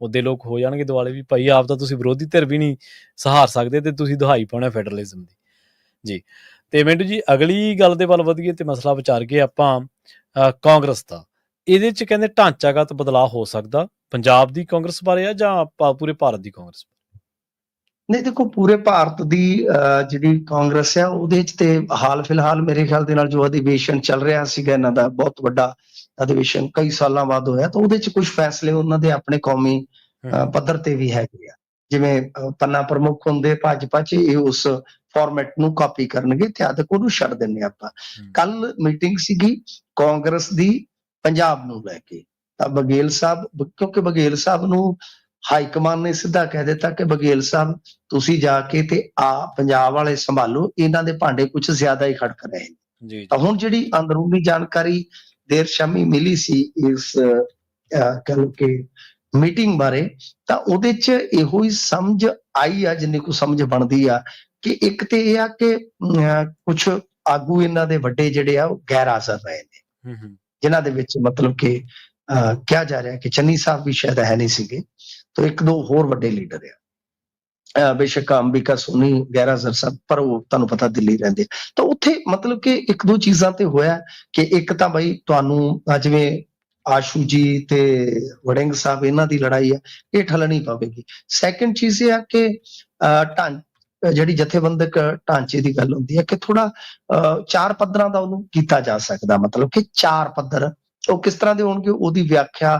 ਉਹਦੇ ਲੋਕ ਹੋ ਜਾਣਗੇ ਦੁਆਲੇ ਵੀ ਭਾਈ ਆਪ ਤਾਂ ਤੁਸੀਂ ਵਿਰੋਧੀ ਧਿਰ ਵੀ ਨਹੀਂ ਸਹਾਰ ਸਕਦੇ ਤੇ ਤੁਸੀਂ ਦੁਹਾਈ ਪਾਉਣਾ ਫੈਡਰਲਿਜ਼ਮ ਦੀ। ਜੀ, ਤੇ ਮਿੰਟੂ ਜੀ ਅਗਲੀ ਗੱਲ ਦੇ ਵੱਲ ਵਧੀਏ ਤੇ ਮਸਲਾ ਵਿਚਾਰ ਕੇ ਆਪਾਂ ਕਾਂਗਰਸ ਦਾ, ਇਹਦੇ ਚ ਕਹਿੰਦੇ ਢਾਂਚਾਗਤ ਬਦਲਾਅ ਹੋ ਸਕਦਾ ਪੰਜਾਬ ਦੀ ਕਾਂਗਰਸ ਬਾਰੇ ਆ ਜਾਂ ਪੂਰੇ ਭਾਰਤ ਦੀ ਕਾਂਗਰਸ?
ਨਹੀਂ ਦੇਖੋ, ਪੂਰੇ ਭਾਰਤ ਦੀ ਜਿਹੜੀ ਕਾਂਗਰਸ ਆ ਉਹਦੇ ਚ ਤੇ ਹਾਲ ਫਿਲਹਾਲ ਮੇਰੇ ਖਿਆਲ ਦੇ ਨਾਲ ਜੋ ਅਧਿਵੇਸ਼ਨ ਚੱਲ ਰਿਹਾ ਸੀਗਾ ਇਹਨਾਂ ਦਾ, ਬਹੁਤ ਵੱਡਾ ਅਧਿਵੇਸ਼ਨ ਕਈ ਸਾਲਾਂ ਬਾਅਦ ਹੋਇਆ, ਤਾਂ ਉਹਦੇ ਚ ਕੁਝ ਫੈਸਲੇ ਉਹਨਾਂ ਦੇ ਆਪਣੇ ਕੌਮੀ ਪੱਧਰ ਤੇ ਵੀ ਹੈਗੇ ਆ, ਜਿਵੇਂ ਪੰਨਾ ਪ੍ਰਮੁੱਖ ਹੁੰਦੇ ਭਾਜਪਾ ਚ, ਇਹ ਉਸ ਫਾਰਮੈਟ ਨੂੰ ਕਾਪੀ ਕਰਨਗੇ ਤੇ ਆਦਿਕ ਉਹਨੂੰ ਛੱਡ ਦਿੰਨੇ ਆਪਾਂ। ਕੱਲ ਮੀਟਿੰਗ ਸੀਗੀ ਕਾਂਗਰਸ ਦੀ ਪੰਜਾਬ ਨੂੰ ਲੈ ਕੇ, ਤਾਂ ਬਘੇਲ ਸਾਹਿਬ, ਕਿਉਂਕਿ ਬਘੇਲ ਸਾਹਿਬ ਨੂੰ ਹਾਈਕਮਾਨ ਨੇ ਸਿੱਧਾ ਕਹਿ ਦਿੱਤਾ ਕਿ ਬਘੇਲ ਸਾਹਿਬ ਤੁਸੀਂ ਜਾ ਕੇ ਤੇ ਪੰਜਾਬ ਵਾਲੇ ਸੰਭਾਲੋ, ਇਹਨਾਂ ਦੇ ਭਾਂਡੇ ਕੁਝ ਜ਼ਿਆਦਾ ਹੀ ਖੜਕ ਰਹੇ ਨੇ। ਤਾਂ ਹੁਣ ਜਿਹੜੀ ਅੰਦਰੂਨੀ ਜਾਣਕਾਰੀ ਦੇਰ ਸ਼ਾਮੀ ਮਿਲੀ ਸੀ ਇਸ ਕਹਿ ਲਓ ਕਿ ਮੀਟਿੰਗ ਬਾਰੇ, ਤਾਂ ਉਹਦੇ ਚ ਇਹੋ ਹੀ ਸਮਝ ਆਈ ਆ, ਜਿੰਨੀ ਕੁ ਸਮਝ ਬਣਦੀ ਆ, ਕਿ ਇੱਕ ਤੇ ਇਹ ਆ ਕਿ ਕੁਝ ਆਗੂ ਇਹਨਾਂ ਦੇ ਵੱਡੇ ਜਿਹੜੇ ਆ ਉਹ ਗੈਰ ਹਾਜ਼ਰ ਰਹੇ ਨੇ, ਜਿਨ੍ਹਾਂ ਦੇ ਵਿੱਚ ਮਤਲਬ ਕਿ ਕਿਹਾ ਜਾ ਰਿਹਾ ਕਿ ਚੰਨੀ ਸਾਹਿਬ ਵੀ ਸ਼ਾਇਦ ਹੈ ਨਹੀਂ ਸੀਗੇ, ਤਾਂ ਇੱਕ ਦੋ ਹੋਰ ਵੱਡੇ ਲੀਡਰ ਆ, ਬੇਸ਼ੱਕ ਅੰਬਿਕਾ ਸੋਨੀ ਗੈਰ ਹਾਜ਼ਰ ਸਨ, ਪਰ ਉਹ ਤੁਹਾਨੂੰ ਪਤਾ ਦਿੱਲੀ ਰਹਿੰਦੇ। ਤਾਂ ਉੱਥੇ ਮਤਲਬ ਕਿ ਇੱਕ ਦੋ ਚੀਜ਼ਾਂ ਤੇ ਹੋਇਆ ਕਿ ਇੱਕ ਤਾਂ ਬਈ ਤੁਹਾਨੂੰ ਜਿਵੇਂ ਆਸ਼ੂ ਜੀ ਤੇ ਵੜਿੰਗ ਸਾਹਿਬ ਇਹਨਾਂ ਦੀ ਲੜਾਈ ਆ, ਇਹ ਠੱਲਣੀ ਪਵੇਗੀ। ਸੈਕੰਡ ਚੀਜ਼ ਇਹ ਆ ਕਿ ਜਿਹੜੀ ਜਥੇਬੰਦਕ ਢਾਂਚੇ ਦੀ ਗੱਲ ਹੁੰਦੀ ਹੈ ਕਿ ਥੋੜਾ 4 ਪੱਧਰਾਂ ਦਾ ਉਹਨੂੰ ਕੀਤਾ ਜਾ ਸਕਦਾ, ਮਤਲਬ ਕਿ 4 ਪੱਧਰ ਉਹ ਕਿਸ ਤਰ੍ਹਾਂ ਦੇ ਹੋਣਗੇ ਉਹਦੀ ਵਿਆਖਿਆ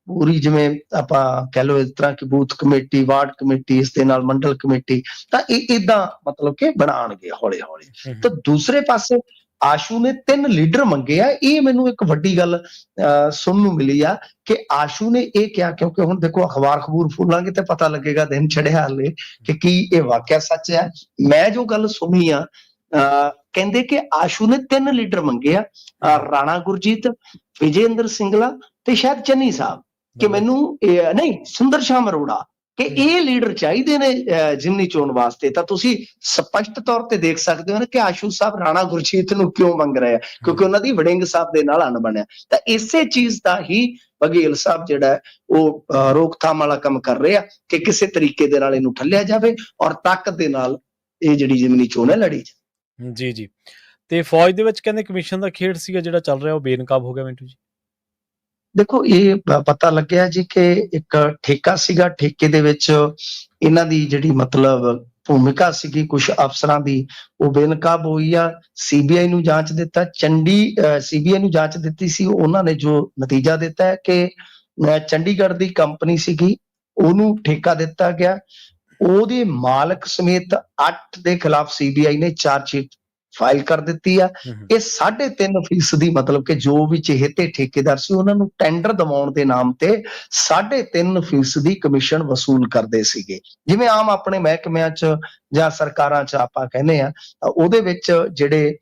ਪੂਰੀ, ਜਿਵੇਂ ਆਪਾਂ ਕਹਿ ਲਓ ਇਸ ਤਰ੍ਹਾਂ ਕਿ ਬੂਥ ਕਮੇਟੀ, ਵਾਰਡ ਕਮੇਟੀ, ਇਸ ਦੇ ਨਾਲ ਮੰਡਲ ਕਮੇਟੀ, ਤਾਂ ਇਹ ਏਦਾਂ ਮਤਲਬ ਕਿ ਬਣਾਉਣਗੇ ਹੌਲੀ ਹੌਲੀ। ਤਾਂ ਦੂਸਰੇ ਪਾਸੇ ਆਸ਼ੂ ਨੇ 3 ਲੀਡਰ ਮੰਗੇ ਆ, ਇਹ ਮੈਨੂੰ ਇੱਕ ਵੱਡੀ ਗੱਲ ਸੁਣਨ ਨੂੰ ਮਿਲੀ ਆ ਕਿ ਆਸ਼ੂ ਨੇ ਇਹ ਕਿਹਾ, ਕਿਉਂਕਿ ਹੁਣ ਦੇਖੋ ਅਖਬਾਰ ਖਬੂਰ ਫੋਲਾਂਗੇ ਤੇ ਪਤਾ ਲੱਗੇਗਾ, ਦਿਨ ਚੜਿਆ ਹਾਲੇ ਕਿ ਕੀ ਇਹ ਵਾਕਿਆ ਸੱਚ ਹੈ। ਮੈਂ ਜੋ ਗੱਲ ਸੁਣੀ ਆ, ਕਹਿੰਦੇ ਕਿ ਆਸ਼ੂ ਨੇ 3 ਲੀਡਰ ਮੰਗੇ ਆ, ਰਾਣਾ ਗੁਰਜੀਤ, ਵਿਜੇਂਦਰ ਸਿੰਗਲਾ ਤੇ ਸ਼ਾਇਦ ਚੰਨੀ ਸਾਹਿਬ, ਕਿ ਮੈਨੂੰ ਨਹੀਂ ਸੁੰਦਰ ਸ਼ਾਮ ਅਰੋੜਾ, ਕਿ ਇਹ ਲੀਡਰ ਚਾਹੀਦੇ ਨੇ ਜ਼ਿਮਨੀ ਚੋਣ ਵਾਸਤੇ। ਤਾਂ ਤੁਸੀਂ ਸਪਸ਼ਟ ਤੌਰ ਤੇ ਦੇਖ ਸਕਦੇ ਹੋ ਨਾ ਕਿ ਆਸ਼ੂ ਸਾਹਿਬ ਰਾਣਾ ਗੁਰਜੀਤ ਨੂੰ ਕਿਉਂ ਮੰਗ ਰਹੇ ਆ, ਕਿਉਂਕਿ ਉਹਨਾਂ ਦੀ ਵੜਿੰਗ ਸਾਹਿਬ ਦੇ ਨਾਲ ਅਣਬਣਿਆ। ਤਾਂ ਇਸੇ ਚੀਜ਼ ਦਾ ਹੀ ਬਘੇਲ ਸਾਹਿਬ ਜਿਹੜਾ ਉਹ ਰੋਕਥਾਮ ਵਾਲਾ ਕੰਮ ਕਰ ਰਹੇ ਆ ਕਿ ਕਿਸੇ ਤਰੀਕੇ ਦੇ ਨਾਲ ਇਹਨੂੰ ਠੱਲਿਆ ਜਾਵੇ ਔਰ ਤਾਕਤ ਦੇ ਨਾਲ ਇਹ ਜਿਹੜੀ ਜ਼ਿਮਨੀ ਚੋਣ ਹੈ ਲੜੀ ਜਾਵੇ।
ਜੀ ਜੀ, ਤੇ ਫੌਜ ਦੇ ਵਿੱਚ ਕਹਿੰਦੇ ਕਮਿਸ਼ਨ ਦਾ ਖੇਡ ਸੀਗਾ ਜਿਹੜਾ ਚੱਲ ਰਿਹਾ ਉਹ ਬੇਨਕਾਬ ਹੋ ਗਿਆ ਮਿੰਟੂ ਜੀ।
ਦੇਖੋ, ਇਹ ਪਤਾ ਲੱਗਿਆ ਜੀ ਕਿ ਇੱਕ ਠੇਕਾ ਸੀਗਾ, ਠੇਕੇ ਦੇ ਵਿੱਚ ਇਹਨਾਂ ਦੀ ਜਿਹੜੀ ਮਤਲਬ ਭੂਮਿਕਾ ਸੀਗੀ ਕੁਝ ਅਫਸਰਾਂ ਦੀ, ਉਹ ਬੇਨਕਾਬ ਹੋਈ ਆ। ਸੀਬੀਆਈ ਨੂੰ ਜਾਂਚ ਦਿੱਤਾ, ਸੀਬੀਆਈ ਨੂੰ ਜਾਂਚ ਦਿੱਤੀ ਸੀ। ਉਹਨਾਂ ਨੇ ਜੋ ਨਤੀਜਾ ਦਿੱਤਾ ਹੈ ਕਿ ਚੰਡੀਗੜ੍ਹ ਦੀ ਕੰਪਨੀ ਸੀਗੀ, ਉਹਨੂੰ ਠੇਕਾ ਦਿੱਤਾ ਗਿਆ। ਉਹਦੇ ਮਾਲਕ ਸਮੇਤ 8 ਦੇ ਖਿਲਾਫ ਸੀਬੀਆਈ ਨੇ ਚਾਰਜਸ਼ੀਟ ਫਾਈਲ ਕਰ ਦਿੱਤੀ ਆ। ਇਹ 3.5% ਮਤਲਬ ਕਿ ਜੋ ਵੀ ਚਹੇਤੇ ਠੇਕੇਦਾਰ ਸੀ ਉਹਨਾਂ ਨੂੰ ਟੈਂਡਰ ਦਿਵਾਉਣ ਦੇ ਨਾਮ ਤੇ 3.5% ਕਮਿਸ਼ਨ ਵਸੂਲ ਕਰਦੇ ਸੀਗੇ। ਜਿਵੇਂ ਆਮ ਆਪਣੇ ਮਹਿਕਮਿਆਂ 'ਚ ਜਾਂ ਸਰਕਾਰਾਂ 'ਚ ਆਪਾਂ ਕਹਿੰਦੇ ਆ, ਉਹਦੇ ਵਿੱਚ ਜਿਹੜੇ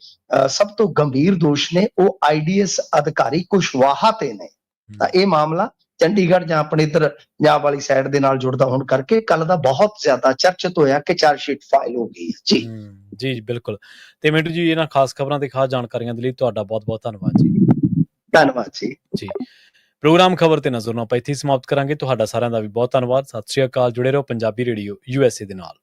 ਸਭ ਤੋਂ ਗੰਭੀਰ ਦੋਸ਼ ਨੇ ਉਹ IDS ਅਧਿਕਾਰੀ ਕੁਸ਼ਵਾਹਾ ਤੇ ਨੇ। ਤਾਂ ਇਹ ਮਾਮਲਾ ਚੰਡੀਗੜ੍ਹ ਜਾਂ ਆਪਣੇ ਇੱਧਰ ਪੰਜਾਬ ਵਾਲੀ ਸਾਈਡ ਦੇ ਨਾਲ ਜੁੜਦਾ ਹੋਣ ਕਰਕੇ ਕੱਲ ਦਾ ਬਹੁਤ ਜ਼ਿਆਦਾ ਚਰਚਿਤ ਹੋਇਆ ਕਿ ਚਾਰਜਸ਼ੀਟ ਫਾਈਲ ਹੋ ਗਈ ਹੈ ਜੀ।
ਜੀ ਬਿਲਕੁਲ। ਤੇ ਮਿੰਟੂ ਜੀ, ਇਹਨਾਂ ਖਾਸ ਖਬਰਾਂ ਤੇ ਖਾਸ ਜਾਣਕਾਰੀਆਂ ਦੇ ਲਈ ਤੁਹਾਡਾ ਬਹੁਤ ਬਹੁਤ ਧੰਨਵਾਦ ਜੀ।
ਧੰਨਵਾਦ ਜੀ।
ਪ੍ਰੋਗਰਾਮ ਖਬਰ ਤੇ ਨਜ਼ਰ ਨੂੰ ਆਪਾਂ ਇੱਥੇ ਸਮਾਪਤ ਕਰਾਂਗੇ। ਤੁਹਾਡਾ ਸਾਰਿਆਂ ਦਾ ਵੀ ਬਹੁਤ ਧੰਨਵਾਦ। ਸਤਿ ਸ਼੍ਰੀ ਅਕਾਲ। ਜੁੜੇ ਰਹੋ ਪੰਜਾਬੀ ਰੇਡੀਓ USA ਦੇ ਨਾਲ।